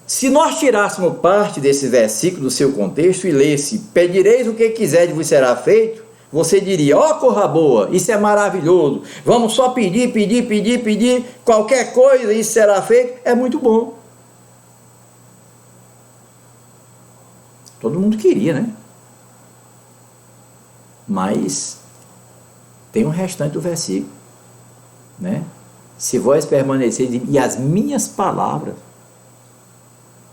se nós tirássemos parte desse versículo do seu contexto e lesse: pedireis o que quiserdes, vos será feito, você diria: ó, corra boa, isso é maravilhoso, vamos só pedir, qualquer coisa, isso será feito, é muito bom. Todo mundo queria, né? Mas tem um restante do versículo, né? Se vós permaneceis e as minhas palavras.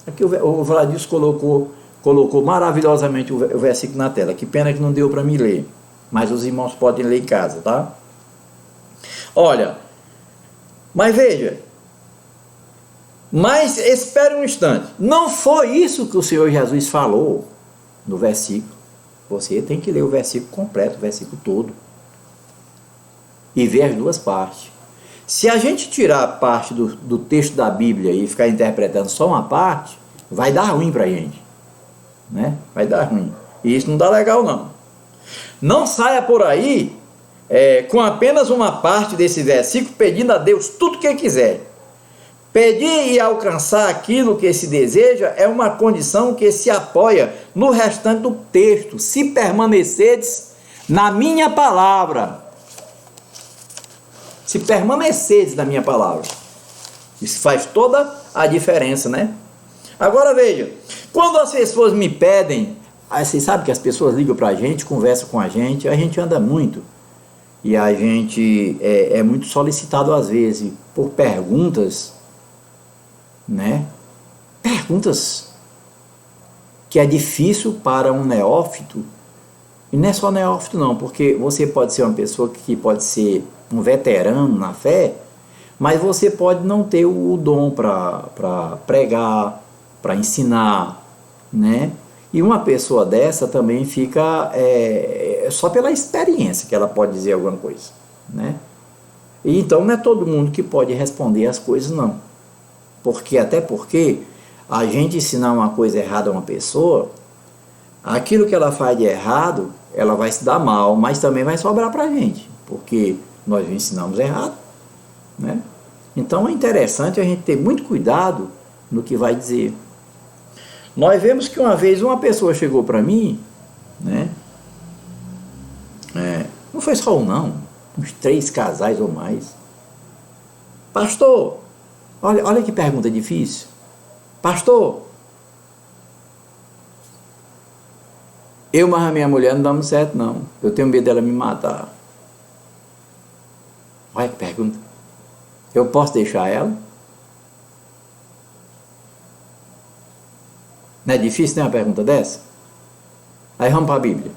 Aqui o Vladilson colocou maravilhosamente o versículo na tela. Que pena que não deu para mim ler, mas os irmãos podem ler em casa, tá? Olha, mas veja, mas espere um instante, não foi isso que o Senhor Jesus falou no versículo. Você tem que ler o versículo completo, o versículo todo, e ver as duas partes. Se a gente tirar parte do texto da Bíblia e ficar interpretando só uma parte, vai dar ruim para a gente, né? Vai dar ruim. E isso não dá legal, não. Não saia por aí com apenas uma parte desse versículo pedindo a Deus tudo o que quiser. Pedir e alcançar aquilo que se deseja é uma condição que se apoia no restante do texto. Se permaneceres na minha palavra. Se permaneceres na minha palavra. Isso faz toda a diferença, né? Agora veja, quando as pessoas me pedem, você sabe que as pessoas ligam para a gente, conversam com a gente anda muito. E a gente é muito solicitado às vezes por perguntas, né? Perguntas que é difícil para um neófito. E não é só neófito não, porque você pode ser uma pessoa que pode ser um veterano na fé, mas você pode não ter o dom para pregar, para ensinar, né? E uma pessoa dessa também fica só pela experiência que ela pode dizer alguma coisa, né? E então não é todo mundo que pode responder as coisas não, até porque a gente ensinar uma coisa errada a uma pessoa, aquilo que ela faz de errado, ela vai se dar mal, mas também vai sobrar para a gente, porque nós ensinamos errado, né? Então é interessante a gente ter muito cuidado no que vai dizer. Nós vemos que uma vez uma pessoa chegou para mim, né? Não foi só um não, uns 3 casais ou mais. Pastor, olha que pergunta difícil. Pastor, eu mais a minha mulher não damos certo não, eu tenho medo dela me matar. Olha que pergunta. Eu posso deixar ela? Não é difícil ter uma pergunta dessa? Aí vamos para a Bíblia.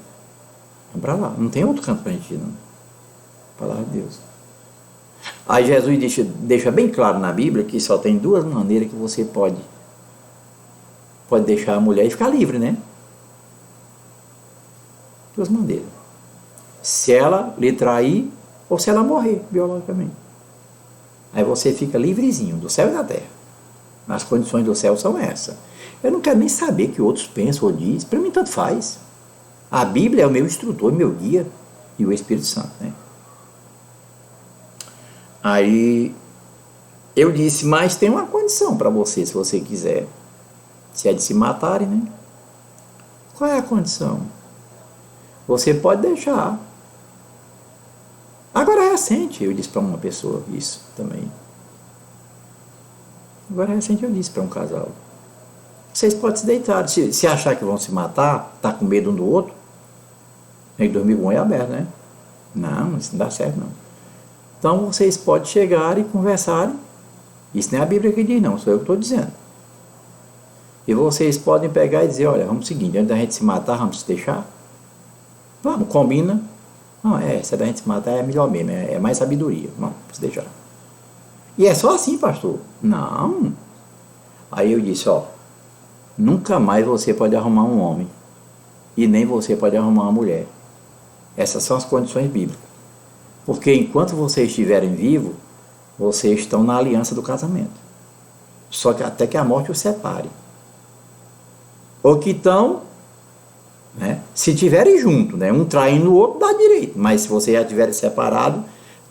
Vamos para lá. Não tem outro canto para a gente ir, não. Palavra de Deus. Aí Jesus deixa bem claro na Bíblia que só tem 2 maneiras que você pode deixar a mulher e ficar livre, né? 2 maneiras. Se ela lhe trair ou se ela morrer biologicamente. Aí você fica livrezinho do céu e da terra. As condições do céu são essas. Eu não quero nem saber o que outros pensam ou dizem. Para mim tanto faz. A Bíblia é o meu instrutor, meu guia e o Espírito Santo, né? Aí eu disse, mas tem uma condição para você, se você quiser. Se é de se matarem, né? Qual é a condição? Você pode deixar. Agora é recente, eu disse para uma pessoa isso também. Agora é recente, eu disse para um casal. Vocês podem se deitar. Se achar que vão se matar, tá com medo um do outro, tem que dormir com o olho aberto, né? Não, isso não dá certo, não. Então vocês podem chegar e conversarem. Isso não é a Bíblia que diz, não, sou eu que estou dizendo. E vocês podem pegar e dizer, olha, vamos o seguinte, antes da gente se matar, vamos se deixar? Vamos, combina. Não, se a gente se matar é melhor mesmo, é mais sabedoria. Vamos se deixar. E é só assim, pastor? Não. Aí eu disse, nunca mais você pode arrumar um homem. E nem você pode arrumar uma mulher. Essas são as condições bíblicas. Porque enquanto vocês estiverem vivos, vocês estão na aliança do casamento. Só que até que a morte os separe. Ou que estão, né, se estiverem juntos, né, um traindo o outro, dá direito. Mas se vocês já estiverem separados,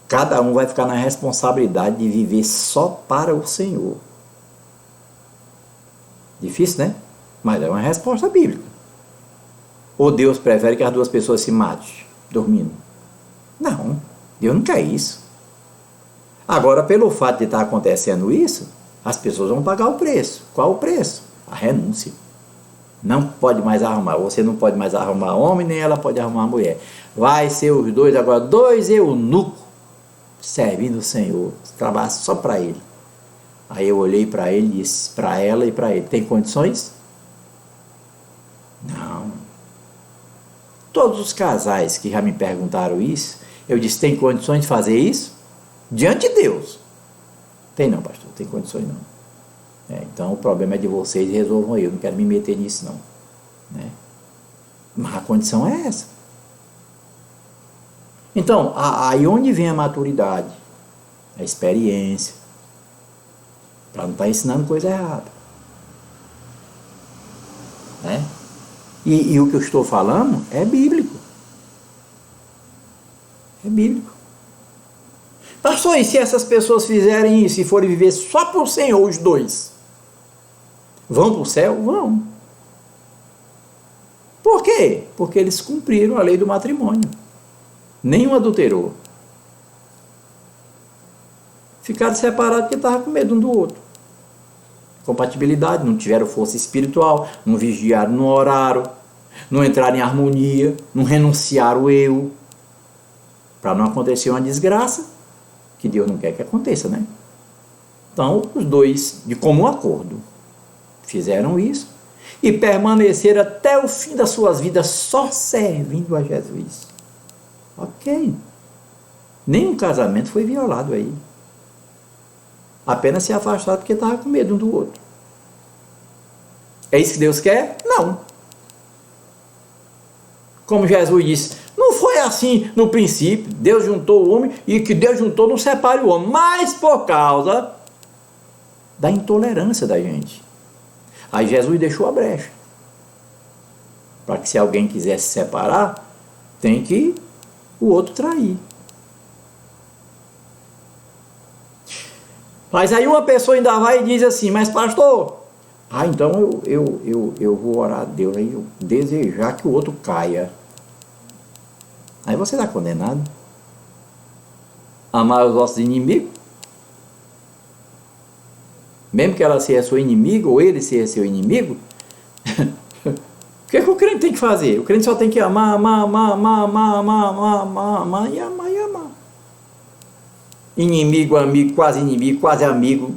cada um vai ficar na responsabilidade de viver só para o Senhor. Difícil, né? Mas é uma resposta bíblica. Ou Deus prefere que as 2 pessoas se matem dormindo? Não, Deus não quer isso. Agora, pelo fato de estar acontecendo isso, as pessoas vão pagar o preço. Qual o preço? A renúncia. Não pode mais arrumar. Você não pode mais arrumar homem, nem ela pode arrumar mulher. Vai ser os 2 agora, 2 eunucos, servindo o Senhor, trabalhar só para Ele. Aí eu olhei para ele e disse, para ela e para ele, tem condições? Não. Todos os casais que já me perguntaram isso, eu disse, tem condições de fazer isso? Diante de Deus. Tem não, pastor, tem condições não. Então o problema é de vocês, resolvam aí, eu não quero me meter nisso não. Né? Mas a condição é essa. Então, aí onde vem a maturidade? a experiência, para não estar ensinando coisa errada. Né? E o que eu estou falando é bíblico. É bíblico. Pastor, e se essas pessoas fizerem isso e forem viver só para o Senhor, os dois, vão para o céu? Vão. Por quê? Porque eles cumpriram a lei do matrimônio. Nenhum adulterou. Ficaram separados porque estavam com medo um do outro. Compatibilidade, não tiveram força espiritual, não vigiaram, não oraram, não entraram em harmonia, não renunciaram o eu, para não acontecer uma desgraça, que Deus não quer que aconteça, né? Então, os dois, de comum acordo, fizeram isso e permaneceram até o fim das suas vidas só servindo a Jesus. Ok. Nenhum casamento foi violado aí. Apenas se afastaram porque estava com medo um do outro. É isso que Deus quer? Não. Como Jesus disse, não foi assim no princípio. Deus juntou o homem e que Deus juntou não separe o homem. Mas por causa da intolerância da gente. Aí Jesus deixou a brecha. Para que se alguém quiser se separar, tem que o outro trair. Mas aí uma pessoa ainda vai e diz assim, mas pastor, então eu vou orar a Deus, aí eu desejar que o outro caia. Aí você está condenado. Amar os nossos inimigos, mesmo que ela seja seu inimigo, ou ele seja seu inimigo, o que o crente tem que fazer? O crente só tem que amar e amar. Inimigo, amigo, quase amigo.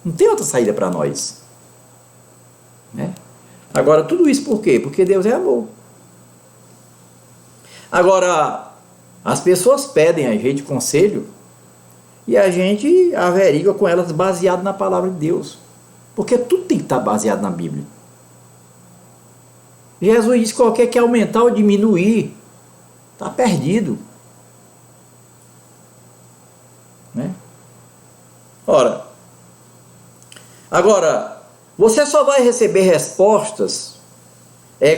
Não tem outra saída para nós. Né? Agora, tudo isso por quê? Porque Deus é amor. Agora, as pessoas pedem a gente conselho e a gente averiga com elas baseado na palavra de Deus. Porque tudo tem que estar baseado na Bíblia. Jesus disse que qualquer que aumentar ou diminuir, está perdido. Né? Ora, agora, você só vai receber respostas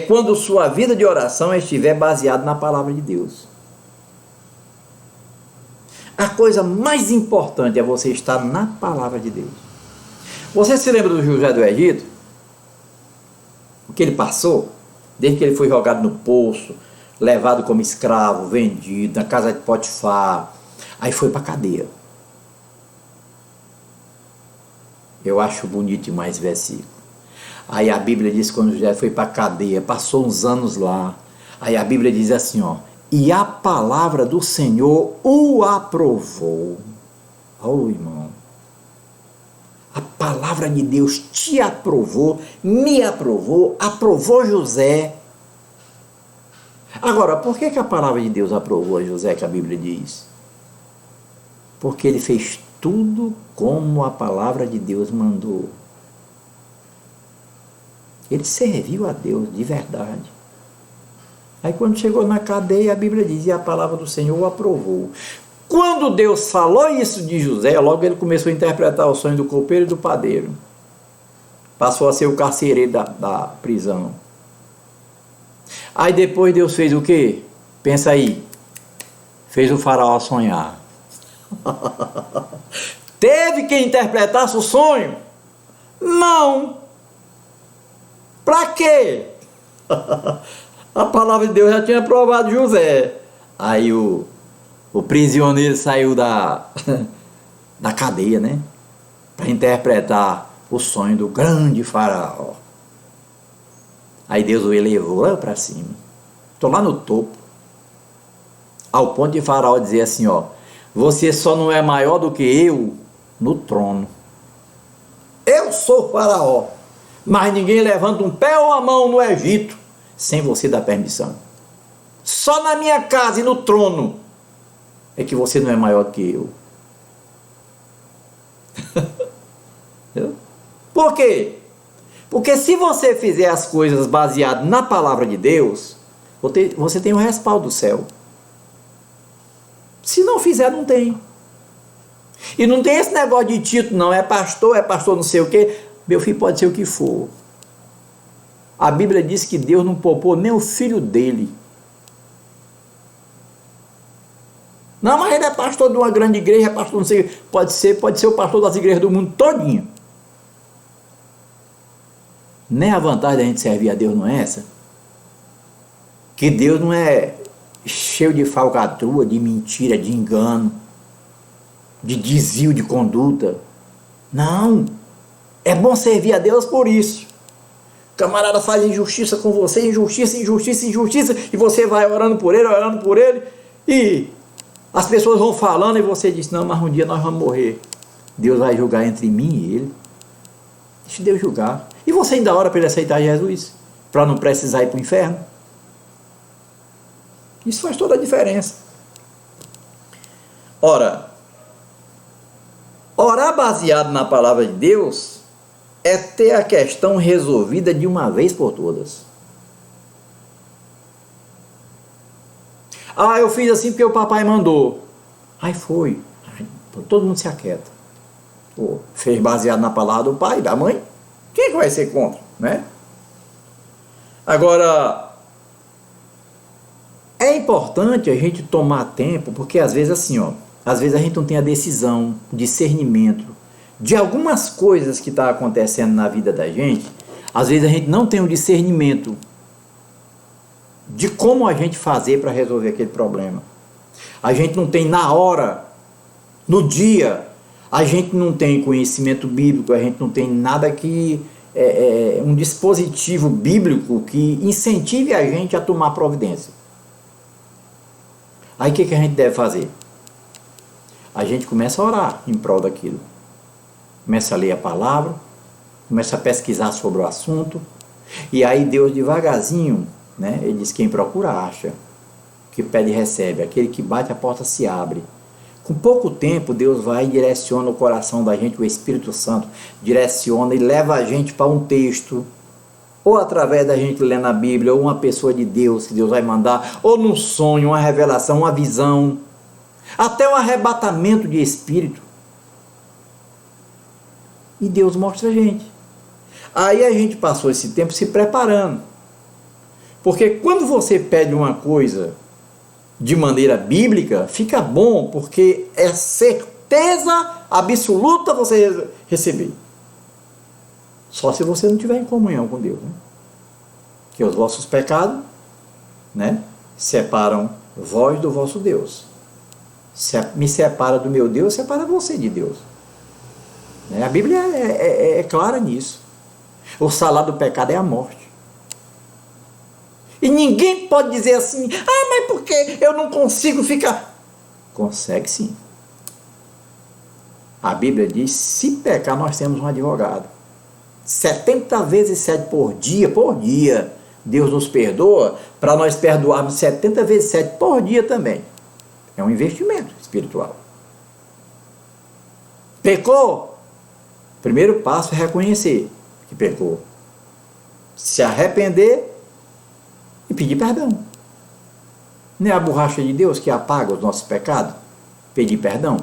quando sua vida de oração estiver baseada na palavra de Deus. A coisa mais importante é você estar na palavra de Deus. Você se lembra do José do Egito? O que ele passou? Desde que ele foi jogado no poço, levado como escravo, vendido, na casa de Potifar, aí foi para a cadeia. Eu acho bonito demais esse versículo. Aí a Bíblia diz que quando José foi para a cadeia, passou uns anos lá. Aí a Bíblia diz assim, e a palavra do Senhor o aprovou. Irmão. A palavra de Deus te aprovou, me aprovou, aprovou José. Agora, por que a palavra de Deus aprovou a José, que a Bíblia diz? Porque ele fez tudo como a palavra de Deus mandou. Ele serviu a Deus de verdade. Aí quando chegou na cadeia, a Bíblia diz, e a palavra do Senhor o aprovou. Quando Deus falou isso de José, logo ele começou a interpretar o sonho do copeiro e do padeiro. Passou a ser o carcereiro da prisão. Aí depois Deus fez o quê? Pensa aí. Fez o faraó sonhar. Teve quem interpretasse o sonho? Não. Para quê? A palavra de Deus já tinha aprovado José. Aí o prisioneiro saiu da cadeia, né? Para interpretar o sonho do grande faraó. Aí Deus o elevou lá para cima. Estou lá no topo. Ao ponto de faraó dizer assim, você só não é maior do que eu no trono. Eu sou faraó, mas ninguém levanta um pé ou a mão no Egito sem você dar permissão. Só na minha casa e no trono é que você não é maior que eu. Por quê? Porque se você fizer as coisas baseadas na palavra de Deus, você tem o respaldo do céu. Se não fizer, não tem. E não tem esse negócio de título, não. É pastor não sei o quê. Meu filho pode ser o que for. A Bíblia diz que Deus não poupou nem o filho dele. Não, mas ele é pastor de uma grande igreja, é pastor não sei o quê. Pode ser o pastor das igrejas do mundo todinho. Nem a vantagem da gente servir a Deus não é essa. Que Deus não é cheio de falcatrua, de mentira, de engano, de desvio de conduta. Não. É bom servir a Deus por isso. O camarada faz injustiça com você, injustiça, e você vai orando por ele, e as pessoas vão falando, e você diz, não, mas um dia nós vamos morrer. Deus vai julgar entre mim e ele. Deixa Deus julgar. E você ainda ora para ele aceitar Jesus, para não precisar ir para o inferno. Isso faz toda a diferença. Ora, orar baseado na palavra de Deus é ter a questão resolvida de uma vez por todas. Ah, eu fiz assim porque o papai mandou. Aí foi. Todo mundo se aquieta. Pô, fez baseado na palavra do pai, da mãe. Quem é que vai ser contra, né? Agora, é importante a gente tomar tempo, porque às vezes assim, às vezes a gente não tem a decisão, discernimento de algumas coisas que estão acontecendo na vida da gente. Às vezes a gente não tem o discernimento de como a gente fazer para resolver aquele problema. A gente não tem na hora, no dia, a gente não tem conhecimento bíblico, a gente não tem nada que um dispositivo bíblico que incentive a gente a tomar providência. Aí o que a gente deve fazer? A gente começa a orar em prol daquilo. Começa a ler a palavra, começa a pesquisar sobre o assunto, e aí Deus devagarzinho, né? Ele diz, quem procura acha, que pede recebe, aquele que bate a porta se abre. Com pouco tempo Deus vai e direciona o coração da gente, o Espírito Santo direciona e leva a gente para um texto, ou através da gente lendo a Bíblia, ou uma pessoa de Deus que Deus vai mandar, ou num sonho, uma revelação, uma visão, até um arrebatamento de espírito. E Deus mostra a gente. Aí a gente passou esse tempo se preparando. Porque quando você pede uma coisa de maneira bíblica, fica bom, porque é certeza absoluta você receber. Só se você não estiver em comunhão com Deus, né? Que os vossos pecados, né, separam vós do vosso Deus. Me separa do meu Deus, separa você de Deus. A Bíblia é clara nisso. O salário do pecado é a morte. E ninguém pode dizer assim, mas por que eu não consigo ficar? Consegue sim. A Bíblia diz, se pecar nós temos um advogado. 70 vezes 7 por dia, Deus nos perdoa, para nós perdoarmos 70 vezes 7 por dia também. É um investimento espiritual. Pecou? Primeiro passo é reconhecer que pecou. Se arrepender e pedir perdão. Não é a borracha de Deus que apaga os nossos pecados? Pedir perdão.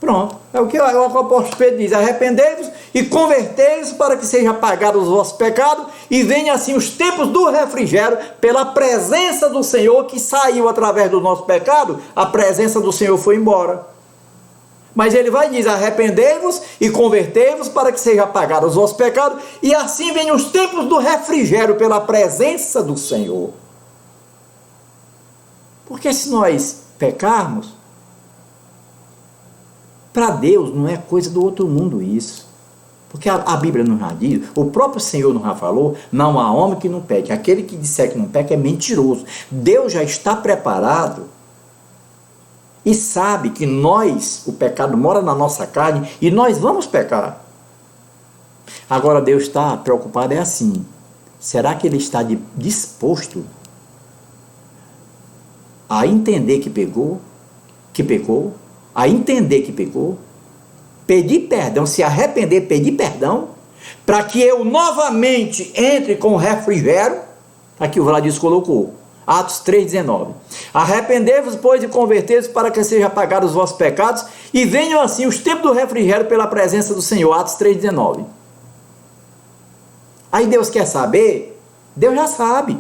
Pronto. É o que o apóstolo Pedro diz. Arrependei-vos e convertei-vos para que sejam apagados os vossos pecados e venham assim os tempos do refrigério pela presença do Senhor que saiu através do nosso pecado. A presença do Senhor foi embora. Mas ele vai dizer, arrependei-vos e convertei-vos para que sejam apagados os vossos pecados e assim venham os tempos do refrigério pela presença do Senhor. Porque se nós pecarmos, para Deus não é coisa do outro mundo isso. Porque a Bíblia não já diz, o próprio Senhor não já falou, não há homem que não peque. Aquele que disser que não peca é mentiroso. Deus já está preparado e sabe que nós, o pecado mora na nossa carne e nós vamos pecar. Agora Deus está preocupado assim, será que Ele está disposto a entender que pecou, a entender que pecou, pedir perdão, se arrepender, pedir perdão, para que eu novamente entre com o refrigério, aqui o Vladius colocou, Atos 3,19. Arrependei-vos, pois, e convertei-vos para que sejam apagados os vossos pecados e venham assim os tempos do refrigério pela presença do Senhor. Atos 3,19. Aí Deus quer saber? Deus já sabe.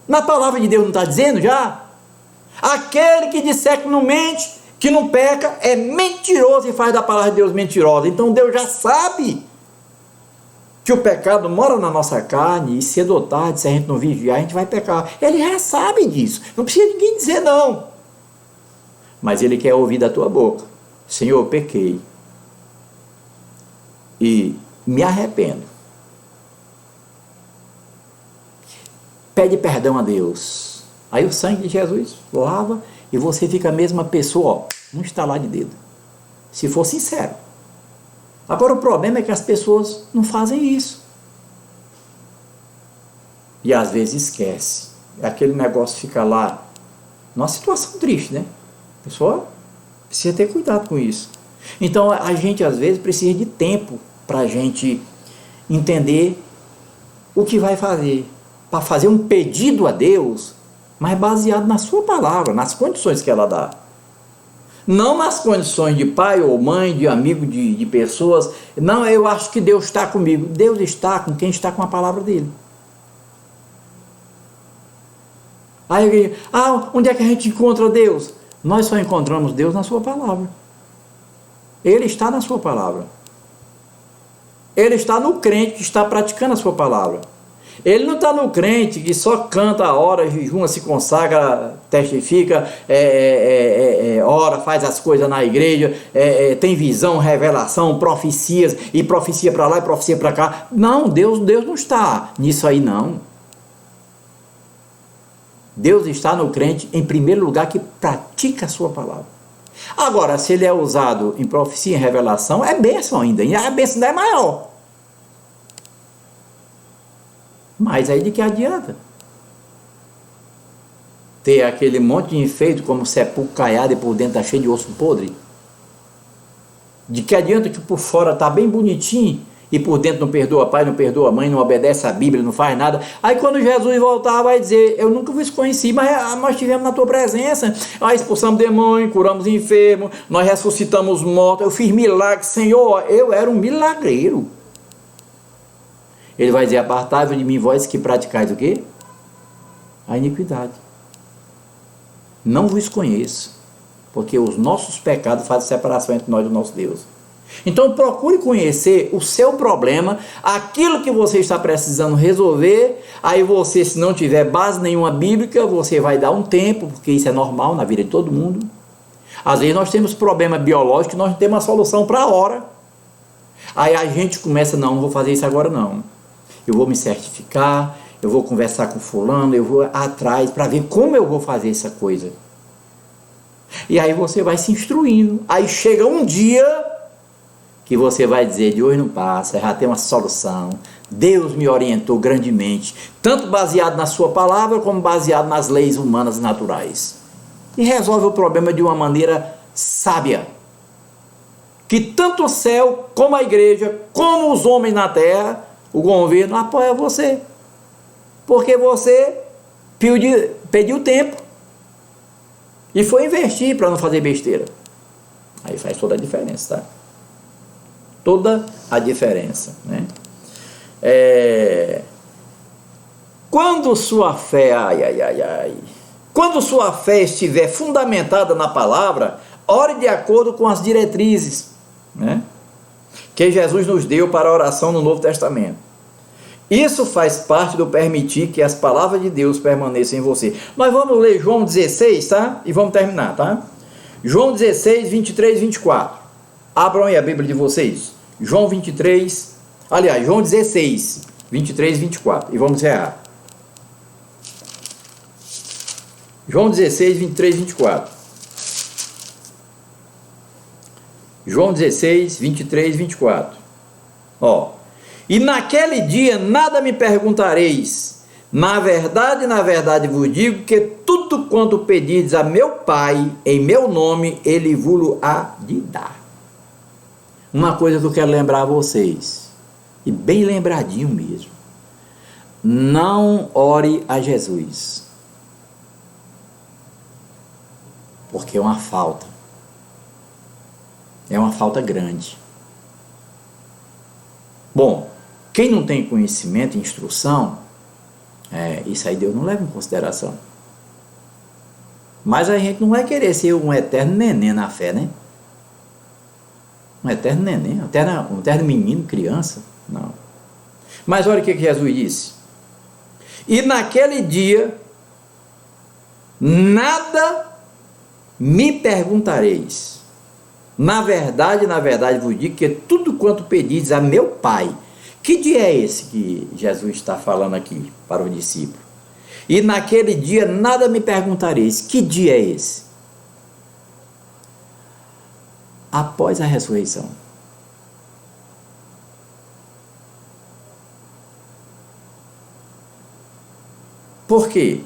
Na palavra de Deus não está dizendo já? Aquele que disser que não mente, que não peca, é mentiroso e faz da palavra de Deus mentirosa. Então Deus já sabe que o pecado mora na nossa carne e cedo ou tarde, se a gente não vigiar, a gente vai pecar. Ele já sabe disso. Não precisa ninguém dizer não. Mas Ele quer ouvir da tua boca: Senhor, eu pequei e me arrependo. Pede perdão a Deus. Aí o sangue de Jesus lava e você fica a mesma pessoa, ó, um estalar de dedo. Se for sincero. Agora o problema é que as pessoas não fazem isso. E às vezes esquece. Aquele negócio fica lá, numa situação triste, né? A pessoa precisa ter cuidado com isso. Então a gente às vezes precisa de tempo para a gente entender o que vai fazer. Para fazer um pedido a Deus, mas baseado na sua palavra, nas condições que ela dá. Não nas condições de pai ou mãe, de amigo, de pessoas. Não, eu acho que Deus está comigo. Deus está com quem está com a palavra dele. Aí, onde é que a gente encontra Deus? Nós só encontramos Deus na sua palavra. Ele está na sua palavra. Ele está no crente que está praticando a sua palavra. Ele não está no crente que só canta a hora, jejuma, se consagra, testifica, ora, faz as coisas na igreja, tem visão, revelação, profecias, e profecia para lá e profecia para cá. Não, Deus não está nisso aí não. Deus está no crente, em primeiro lugar, que pratica a sua palavra. Agora, se ele é usado em profecia, em revelação, é bênção ainda, e a bênção ainda é maior. Mas aí de que adianta? Ter aquele monte de enfeite como sepulcro caiado e por dentro está cheio de osso podre? De que adianta que por fora está bem bonitinho e por dentro não perdoa pai, não perdoa mãe, não obedece a Bíblia, não faz nada? Aí quando Jesus voltar vai dizer: eu nunca vos conheci, mas nós estivemos na tua presença, nós expulsamos demônio, curamos enfermos, nós ressuscitamos mortos, eu fiz milagres, Senhor, eu era um milagreiro. Ele vai dizer: apartai-vos de mim, vós que praticais o quê? A iniquidade. Não vos conheço, porque os nossos pecados fazem separação entre nós e o nosso Deus. Então procure conhecer o seu problema, aquilo que você está precisando resolver. Aí você, se não tiver base nenhuma bíblica, você vai dar um tempo, porque isso é normal na vida de todo mundo. Às vezes nós temos problema biológico, nós não temos uma solução para a hora. Aí a gente começa: não vou fazer isso agora não. Eu vou me certificar, eu vou conversar com fulano, eu vou atrás para ver como eu vou fazer essa coisa. E aí você vai se instruindo. Aí chega um dia que você vai dizer: de hoje não passa, já tem uma solução. Deus me orientou grandemente, tanto baseado na sua palavra, como baseado nas leis humanas naturais. E resolve o problema de uma maneira sábia, que tanto o céu, como a igreja, como os homens na terra, o governo apoia você, porque você pediu tempo e foi investir para não fazer besteira. Aí faz toda a diferença, tá? Toda a diferença, né? Quando sua fé, quando sua fé estiver fundamentada na palavra, ore de acordo com as diretrizes, né, que Jesus nos deu para a oração no Novo Testamento. Isso faz parte do permitir que as palavras de Deus permaneçam em você. Nós vamos ler João 16, tá? E vamos terminar, tá? João 16, 23 e 24. Abram aí a Bíblia de vocês. João 23, aliás, João 16, 23 e 24. E vamos encerrar. João 16, 23 e 24. João 16, 23 e 24. Ó. E naquele dia nada me perguntareis. Na verdade vos digo que tudo quanto pedirdes a meu Pai, em meu nome, Ele vos há de dar. Uma coisa que eu quero lembrar a vocês, e bem lembradinho mesmo: não ore a Jesus, Porque é uma falta. É uma falta grande. Bom, quem não tem conhecimento e instrução, isso aí Deus não leva em consideração. Mas a gente não vai querer ser um eterno neném na fé, né? Um eterno neném, um eterno menino, criança, não. Mas olha o que Jesus disse. E naquele dia, nada me perguntareis. Na verdade, vos digo que tudo quanto pedis a meu Pai. Que dia é esse que Jesus está falando aqui para o discípulo? E naquele dia nada me perguntareis. Que dia é esse? Após a ressurreição. Por quê?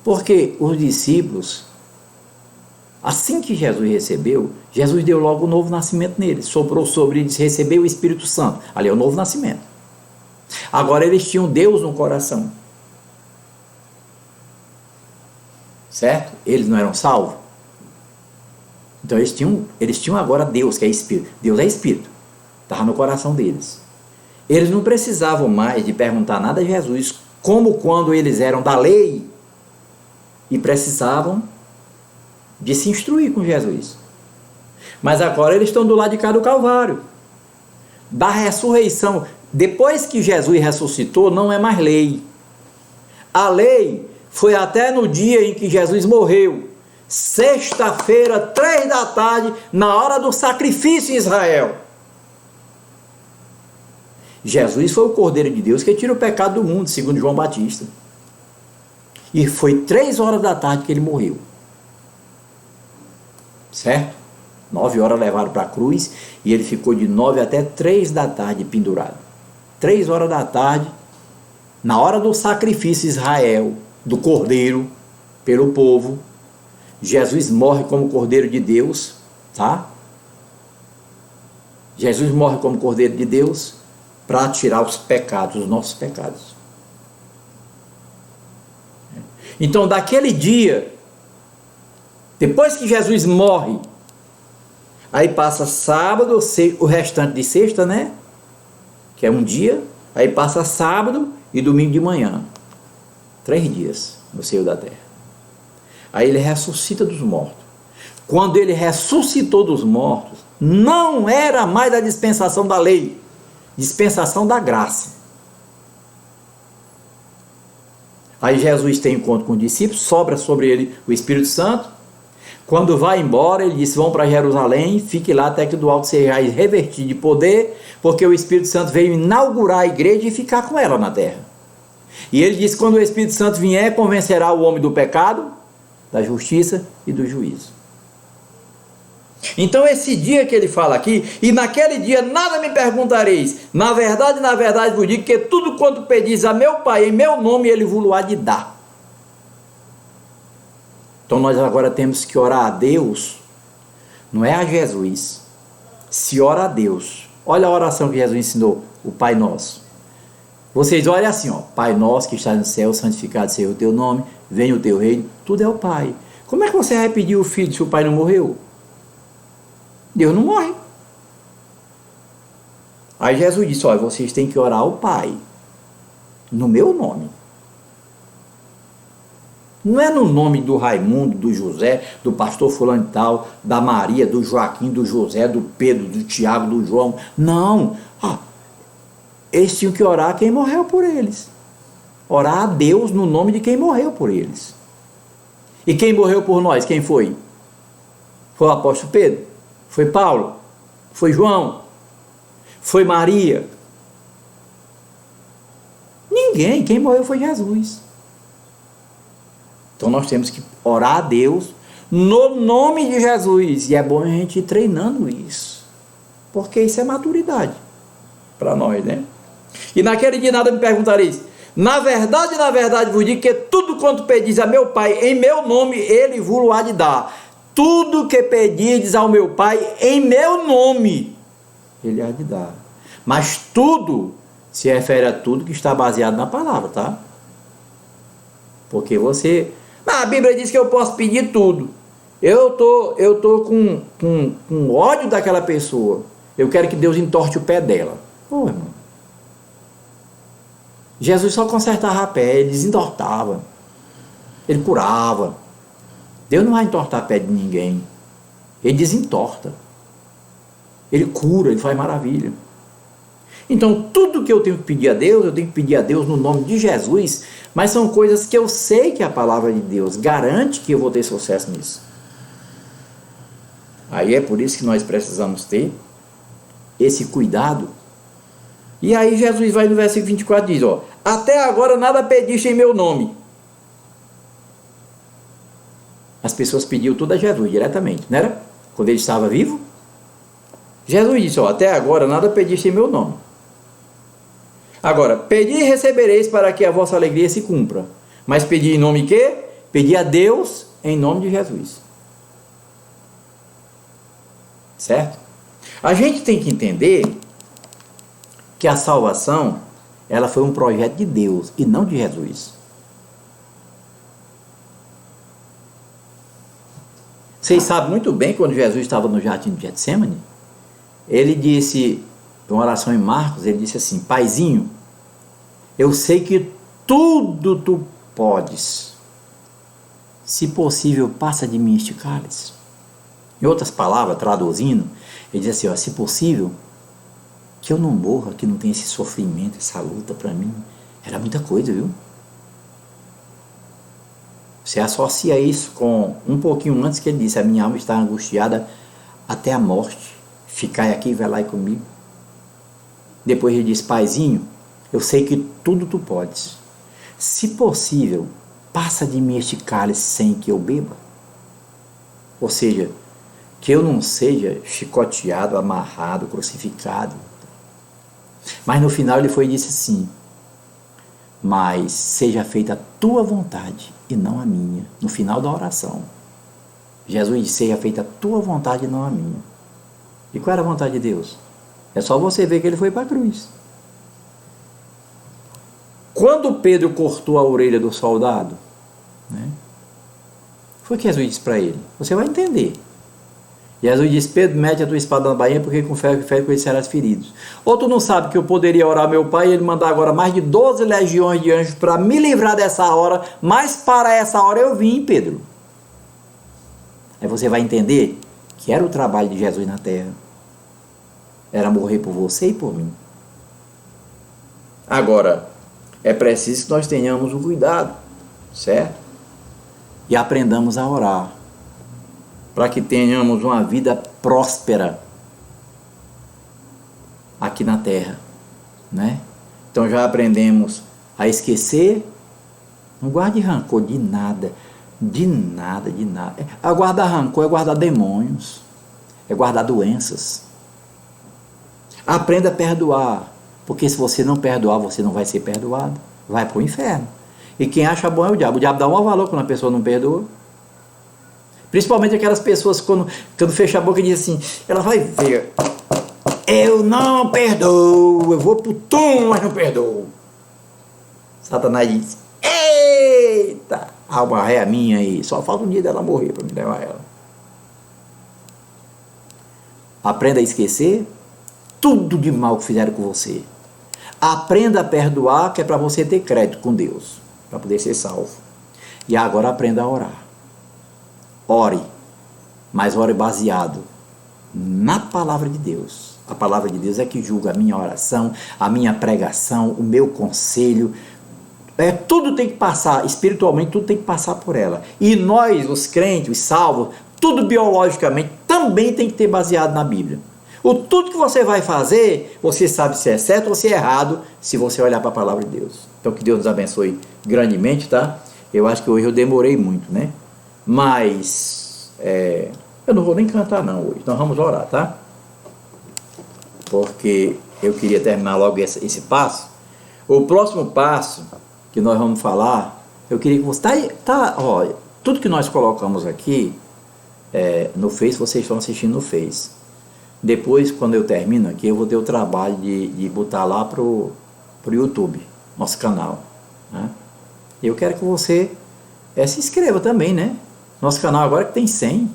Porque os discípulos, assim que Jesus recebeu, Jesus deu logo o novo nascimento neles, soprou sobre eles, recebeu o Espírito Santo, ali é o novo nascimento. Agora eles tinham Deus no coração, certo? Eles não eram salvos, então eles tinham agora Deus, que é Espírito. Deus é Espírito, estava no coração deles. Eles não precisavam mais de perguntar nada a Jesus, como quando eles eram da lei e precisavam de se instruir com Jesus. Mas agora eles estão do lado de cá do Calvário, da ressurreição. Depois que Jesus ressuscitou, não é mais lei. A lei foi até no dia em que Jesus morreu, sexta-feira, 3 da tarde, na hora do sacrifício em Israel. Jesus foi o Cordeiro de Deus que tira o pecado do mundo, segundo João Batista. E foi 3 horas da tarde que ele morreu. Certo? 9 horas levaram para a cruz e ele ficou de 9 até 3 da tarde pendurado. 3 horas da tarde, na hora do sacrifício em Israel, do Cordeiro, pelo povo, Jesus morre como Cordeiro de Deus, tá? Jesus morre como Cordeiro de Deus para tirar os pecados, os nossos pecados. Então, daquele dia, depois que Jesus morre, aí passa sábado, o restante de sexta, né? Que é um dia, aí passa sábado e domingo de manhã. 3 dias no seio da terra. Aí ele ressuscita dos mortos. Quando ele ressuscitou dos mortos, não era mais a dispensação da lei, dispensação da graça. Aí Jesus tem encontro com os discípulos, sobra sobre ele o Espírito Santo. Quando vai embora, ele disse: vão para Jerusalém, fique lá até que do alto sejais revestido de poder, porque o Espírito Santo veio inaugurar a igreja e ficar com ela na terra. E ele disse: quando o Espírito Santo vier, convencerá o homem do pecado, da justiça e do juízo. Então esse dia que ele fala aqui, e naquele dia nada me perguntareis, na verdade vos digo que tudo quanto pedis a meu Pai em meu nome, ele vos há de dar. Então nós agora temos que orar a Deus, não é a Jesus, se ora a Deus. Olha a oração que Jesus ensinou, o Pai Nosso. Vocês olhem assim, ó: Pai Nosso que está no céu, santificado seja o teu nome, venha o teu reino. Tudo é o Pai. Como é que você vai pedir o filho se o pai não morreu? Deus não morre. Aí Jesus disse: olha, vocês têm que orar ao Pai no meu nome. Não é no nome do Raimundo, do José, do pastor fulano e tal, da Maria, do Joaquim, do José, do Pedro, do Tiago, do João. Não. Eles tinham que orar a quem morreu por eles. Orar a Deus no nome de quem morreu por eles. E quem morreu por nós, quem foi? Foi o apóstolo Pedro? Foi Paulo? Foi João? Foi Maria? Ninguém. Quem morreu foi Jesus. Então nós temos que orar a Deus no nome de Jesus. E é bom a gente ir treinando isso, porque isso é maturidade para nós, né? E naquele dia nada me perguntareis. Na verdade vos digo que tudo quanto pedis a meu Pai em meu nome, ele vos há de dar. Tudo que pedirdes ao meu Pai em meu nome, ele há de dar. Mas tudo se refere a tudo que está baseado na palavra, tá? Porque você Mas a Bíblia diz que eu posso pedir tudo. Eu tô com ódio daquela pessoa. Eu quero que Deus entorte o pé dela. Ô, irmão. Jesus só consertava a pé, ele desentortava. Ele curava. Deus não vai entortar a pé de ninguém. Ele desentorta. Ele cura, ele faz maravilha. Então, tudo que eu tenho que pedir a Deus, eu tenho que pedir a Deus no nome de Jesus, mas são coisas que eu sei que a palavra de Deus garante que eu vou ter sucesso nisso. Aí é por isso que nós precisamos ter esse cuidado. E aí Jesus vai no versículo 24 e diz, ó, até agora nada pediste em meu nome. As pessoas pediam tudo a Jesus diretamente, não era? Quando ele estava vivo. Jesus disse, ó, até agora nada pediste em meu nome. Agora, pedi e recebereis para que a vossa alegria se cumpra. Mas pedi em nome de quê? Pedi a Deus em nome de Jesus. Certo? A gente tem que entender que a salvação, ela foi um projeto de Deus e não de Jesus. Vocês sabem muito bem, quando Jesus estava no jardim de Getsemane, ele disse, em uma oração em Marcos, ele disse assim, Paizinho, eu sei que tudo tu podes, se possível passa de mim este cálice. Em outras palavras, traduzindo, ele diz assim, ó, se possível, que eu não morra, que não tenha esse sofrimento, essa luta para mim. Era muita coisa, viu? Você associa isso com um pouquinho antes que ele disse, a minha alma está angustiada até a morte. Ficai aqui e vai lá comigo. Depois ele diz, Paizinho, eu sei que tudo tu podes. Se possível, passa de mim este cálice sem que eu beba. Ou seja, que eu não seja chicoteado, amarrado, crucificado. Mas no final ele foi e disse assim, mas seja feita a tua vontade e não a minha. No final da oração, Jesus disse, seja feita a tua vontade e não a minha. E qual era a vontade de Deus? É só você ver que ele foi para a cruz. Quando Pedro cortou a orelha do soldado, né, foi o que Jesus disse para ele, você vai entender. Jesus disse, Pedro, mete a tua espada na bainha, porque com fé com ele serás ferido. Ou tu não sabe que eu poderia orar ao meu pai e ele mandar agora mais de 12 legiões de anjos para me livrar dessa hora, mas para essa hora eu vim, Pedro. Aí você vai entender que era o trabalho de Jesus na terra. Era morrer por você e por mim. Agora, é preciso que nós tenhamos o cuidado, certo? E aprendamos a orar, para que tenhamos uma vida próspera aqui na terra, né? Então já aprendemos a esquecer, não guarde rancor de nada, de nada, de nada. A guardar rancor é guardar demônios, é guardar doenças. Aprenda a perdoar, porque se você não perdoar, você não vai ser perdoado, vai para o inferno. E quem acha bom é o diabo dá um valor quando a pessoa não perdoa. Principalmente aquelas pessoas quando fecha a boca e diz assim, ela vai ver, eu não perdoo, eu vou pro túmulo, mas não perdoo. Satanás diz, eita, alma ré minha aí, só falta um dia dela morrer para me levar ela. Aprenda a esquecer tudo de mal que fizeram com você. Aprenda a perdoar, que é para você ter crédito com Deus, para poder ser salvo. E agora aprenda a orar. Ore, mas ore baseado na palavra de Deus. A palavra de Deus é que julga a minha oração, a minha pregação, o meu conselho. Tudo tem que passar, espiritualmente, tudo tem que passar por ela. E nós, os crentes, os salvos, tudo biologicamente, também tem que ter baseado na Bíblia. Tudo que você vai fazer, você sabe se é certo ou se é errado, se você olhar para a palavra de Deus. Então que Deus nos abençoe grandemente, tá? Eu acho que hoje eu demorei muito, né? Mas eu não vou nem cantar não hoje, nós vamos orar, tá? Porque eu queria terminar logo esse passo. O próximo passo que nós vamos falar, eu queria que você... Olha, tudo que nós colocamos aqui no Face, vocês estão assistindo no Face. Depois, quando eu termino aqui, eu vou ter o trabalho de botar lá pro YouTube, nosso canal, né? Eu quero que você se inscreva também, né? Nosso canal agora que tem 100.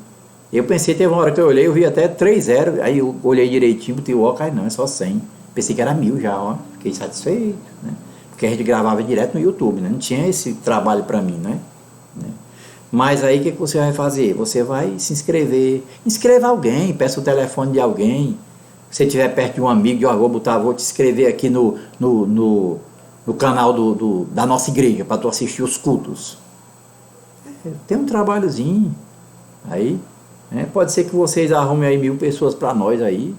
Eu pensei, teve uma hora que eu olhei, eu vi até 3-0, aí eu olhei direitinho, botei o óculos, não, é só 100. Pensei que era 1000 já, ó. Fiquei satisfeito, né? Porque a gente gravava direto no YouTube, né? Não tinha esse trabalho para mim, né? Mas aí o que você vai fazer? Você vai se inscrever, inscreva alguém, peça o telefone de alguém. Se você estiver perto de um amigo, vou te inscrever aqui no canal da nossa igreja, para tu assistir os cultos. Tem um trabalhozinho aí, né? Pode ser que vocês arrumem aí 1000 pessoas para nós aí.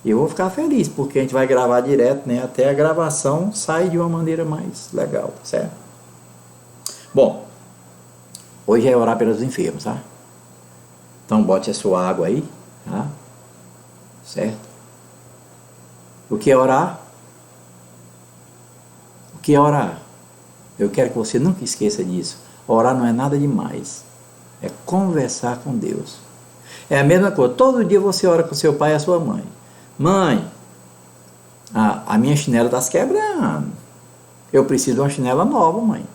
E eu vou ficar feliz, porque a gente vai gravar direto, né? Até a gravação sai de uma maneira mais legal, tá certo? Bom, hoje é orar pelos enfermos, tá? Então bote a sua água aí, tá? Certo? O que é orar? O que é orar? Eu quero que você nunca esqueça disso. Orar não é nada demais. É conversar com Deus. É a mesma coisa. Todo dia você ora com seu pai e a sua mãe. Mãe, a minha chinela está se quebrando. Eu preciso de uma chinela nova, mãe.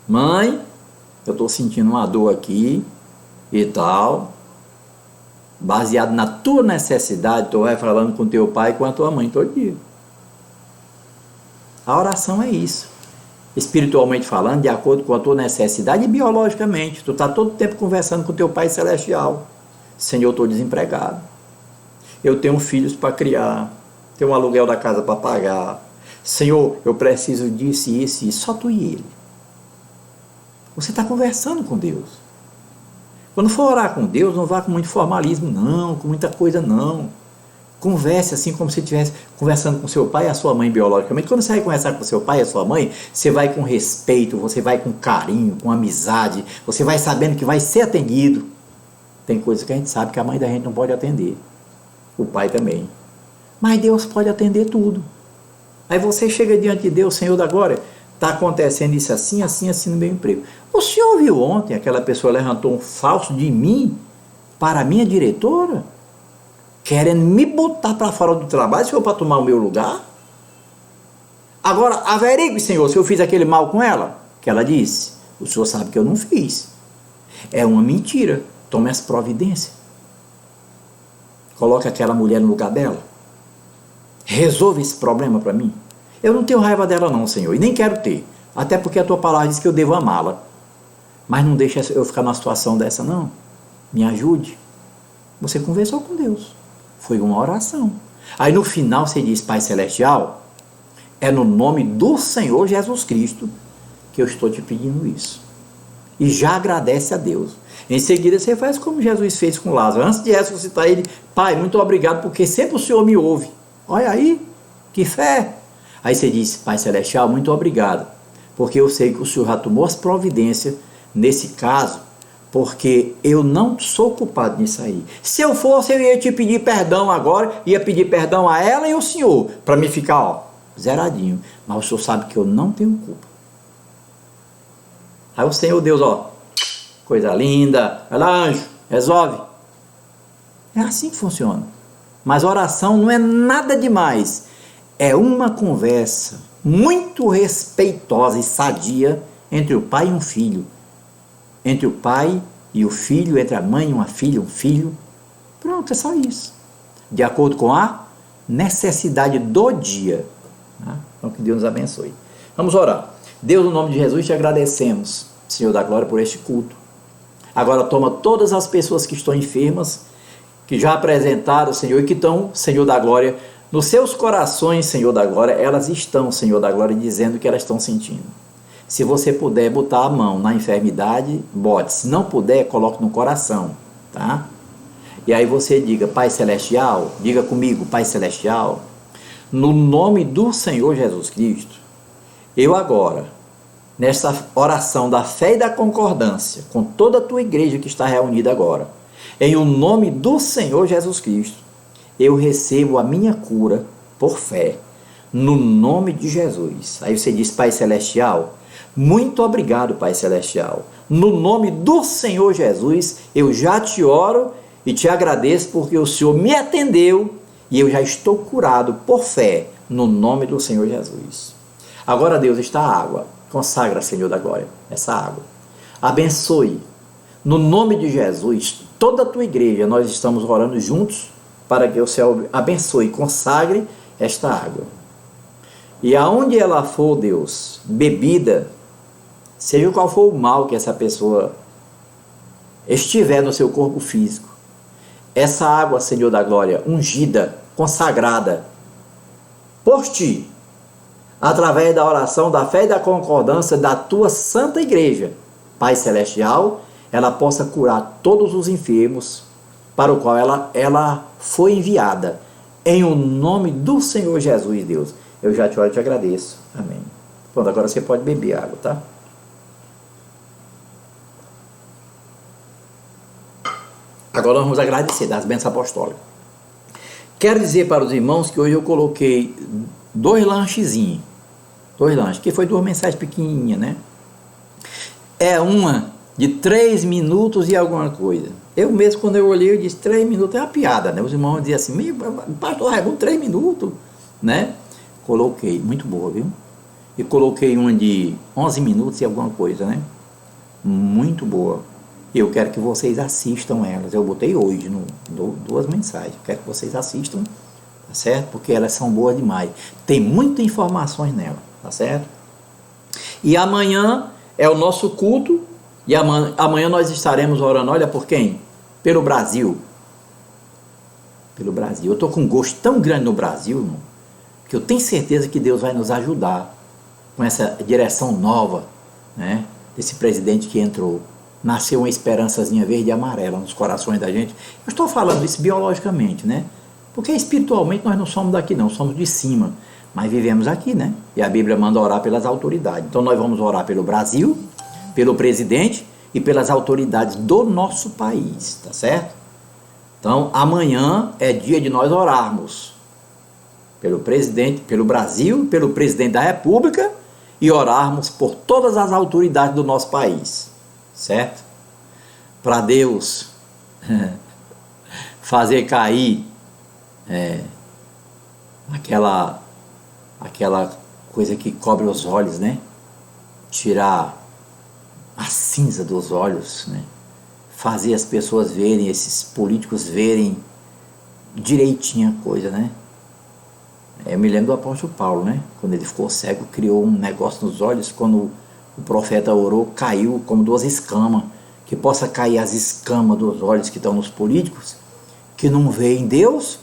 Mãe, eu estou sentindo uma dor aqui e tal. Baseado na tua necessidade, tu vai falando com teu pai e com a tua mãe todo dia. A oração é isso. Espiritualmente falando, de acordo com a tua necessidade, e biologicamente, tu está todo tempo conversando com teu pai celestial. Senhor, eu estou desempregado. Eu tenho filhos para criar. Tenho um aluguel da casa para pagar. Senhor, eu preciso disso e isso, só tu e ele. Você está conversando com Deus. Quando for orar com Deus, não vá com muito formalismo, não, com muita coisa, não. Converse assim como se estivesse conversando com seu pai e a sua mãe biologicamente. Quando você vai conversar com seu pai e a sua mãe, você vai com respeito, você vai com carinho, com amizade, você vai sabendo que vai ser atendido. Tem coisas que a gente sabe que a mãe da gente não pode atender, o pai também. Mas Deus pode atender tudo. Aí você chega diante de Deus, Senhor da glória, está acontecendo isso assim, assim, assim no meu emprego. O senhor viu ontem, aquela pessoa levantou um falso de mim para a minha diretora? Querendo me botar para fora do trabalho, se for para tomar o meu lugar? Agora, averigue, Senhor, se eu fiz aquele mal com ela. Que ela disse, o Senhor sabe que eu não fiz. É uma mentira. Tome as providências. Coloque aquela mulher no lugar dela. Resolva esse problema para mim. Eu não tenho raiva dela não, Senhor, e nem quero ter. Até porque a tua palavra diz que eu devo amá-la. Mas não deixe eu ficar numa situação dessa, não. Me ajude. Você conversou com Deus. Foi uma oração. Aí no final você diz, Pai Celestial, é no nome do Senhor Jesus Cristo que eu estou te pedindo isso. E já agradece a Deus. Em seguida você faz como Jesus fez com Lázaro. Antes de ressuscitar ele, Pai, muito obrigado, porque sempre o Senhor me ouve. Olha aí, que fé. Aí você diz, Pai Celestial, muito obrigado, porque eu sei que o Senhor já tomou as providências nesse caso, porque eu não sou culpado nisso aí. Se eu fosse, eu ia te pedir perdão agora, ia pedir perdão a ela e ao Senhor, para me ficar, ó, zeradinho. Mas o Senhor sabe que eu não tenho culpa. Aí o Senhor Deus, ó, coisa linda, vai lá, anjo, resolve. É assim que funciona. Mas oração não é nada demais. É uma conversa muito respeitosa e sadia entre o pai e um filho. Entre o pai e o filho, entre a mãe e uma filha, um filho. Pronto, é só isso. De acordo com a necessidade do dia. Então que Deus nos abençoe. Vamos orar. Deus, no nome de Jesus, te agradecemos, Senhor da glória, por este culto. Agora toma todas as pessoas que estão enfermas, que já apresentaram, Senhor, e que estão, Senhor da glória, nos seus corações, Senhor da glória, elas estão, Senhor da glória, dizendo o que elas estão sentindo. Se você puder botar a mão na enfermidade, bote. Se não puder, coloque no coração, tá? E aí você diga, Pai Celestial, diga comigo, Pai Celestial, no nome do Senhor Jesus Cristo, eu agora, nessa oração da fé e da concordância, com toda a tua igreja que está reunida agora, em o nome do Senhor Jesus Cristo, eu recebo a minha cura por fé, no nome de Jesus. Aí você diz, Pai Celestial, muito obrigado, Pai Celestial. No nome do Senhor Jesus, eu já te oro e te agradeço porque o Senhor me atendeu e eu já estou curado por fé, no nome do Senhor Jesus. Agora, Deus, está a água. Consagra, Senhor da glória, essa água. Abençoe. No nome de Jesus, toda a tua igreja, nós estamos orando juntos para que o Senhor abençoe, consagre esta água. E aonde ela for, Deus, bebida, seja qual for o mal que essa pessoa estiver no seu corpo físico, essa água, Senhor da glória, ungida, consagrada por ti, através da oração, da fé e da concordância da tua santa igreja, Pai Celestial, ela possa curar todos os enfermos para o qual ela foi enviada. Em o nome do Senhor Jesus, Deus, eu já te oro e te agradeço. Amém. Pronto, agora você pode beber água, tá? Agora nós vamos agradecer das bênçãos apostólicas. Quero dizer para os irmãos que hoje eu coloquei 2 lanchezinhos. 2 lanches, que foi 2 mensagens pequenininhas, né? É uma de 3 minutos e alguma coisa. Eu mesmo, quando eu olhei, eu disse, 3 minutos é uma piada, né? Os irmãos diziam assim, pastor Raimundo, 3 minutos, né? Coloquei, muito boa, viu? E coloquei uma de 11 minutos e alguma coisa, né? Muito boa. Eu quero que vocês assistam elas. Eu botei hoje 2 mensagens. Eu quero que vocês assistam, tá certo? Porque elas são boas demais. Tem muitas informações nela, tá certo? E amanhã é o nosso culto. E amanhã nós estaremos orando, olha por quem? Pelo Brasil. Pelo Brasil. Eu estou com um gosto tão grande no Brasil, não? Que eu tenho certeza que Deus vai nos ajudar com essa direção nova, né? Desse presidente que entrou. Nasceu uma esperançazinha verde e amarela nos corações da gente. Eu estou falando isso biologicamente, né? Porque espiritualmente nós não somos daqui não, somos de cima. Mas vivemos aqui, né? E a Bíblia manda orar pelas autoridades. Então nós vamos orar pelo Brasil, pelo presidente e pelas autoridades do nosso país, tá certo? Então amanhã é dia de nós orarmos pelo presidente, pelo Brasil, pelo presidente da República e orarmos por todas as autoridades do nosso país, certo? Para Deus fazer cair aquela coisa que cobre os olhos, né? Tirar a cinza dos olhos, né? Fazer as pessoas verem, esses políticos verem direitinho a coisa, né? Eu me lembro do apóstolo Paulo, né? Quando ele ficou cego, criou um negócio nos olhos, quando o profeta orou, caiu como 2 escamas, que possa cair as escamas dos olhos que estão nos políticos, que não veem Deus,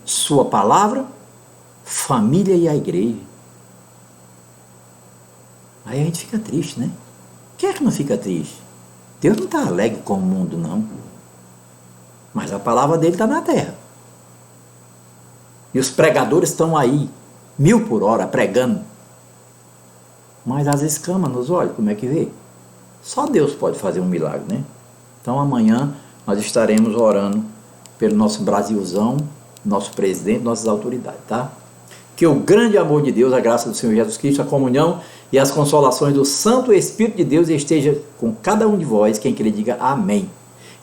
sua palavra, família e a igreja. Aí a gente fica triste, né? Quem é que não fica triste? Deus não está alegre com o mundo, não. Mas a palavra dele está na terra. E os pregadores estão aí, 1000 por hora, pregando. Mas as escamas nos olhos, como é que vê? Só Deus pode fazer um milagre, né? Então amanhã nós estaremos orando pelo nosso Brasilzão, nosso presidente, nossas autoridades, tá? Que o grande amor de Deus, a graça do Senhor Jesus Cristo, a comunhão e as consolações do Santo Espírito de Deus esteja com cada um de vós, quem que lhe diga amém.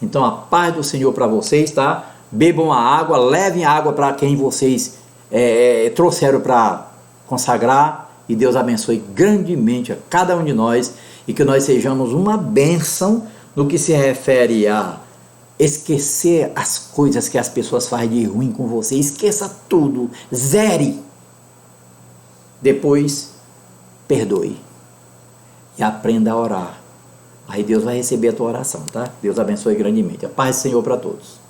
Então a paz do Senhor para vocês, tá? Bebam a água, levem a água para quem vocês trouxeram para consagrar, e Deus abençoe grandemente a cada um de nós, e que nós sejamos uma bênção no que se refere a esquecer as coisas que as pessoas fazem de ruim com você. Esqueça tudo, zere, depois perdoe e aprenda a orar. Aí Deus vai receber a tua oração, tá? Deus abençoe grandemente. A paz do Senhor para todos.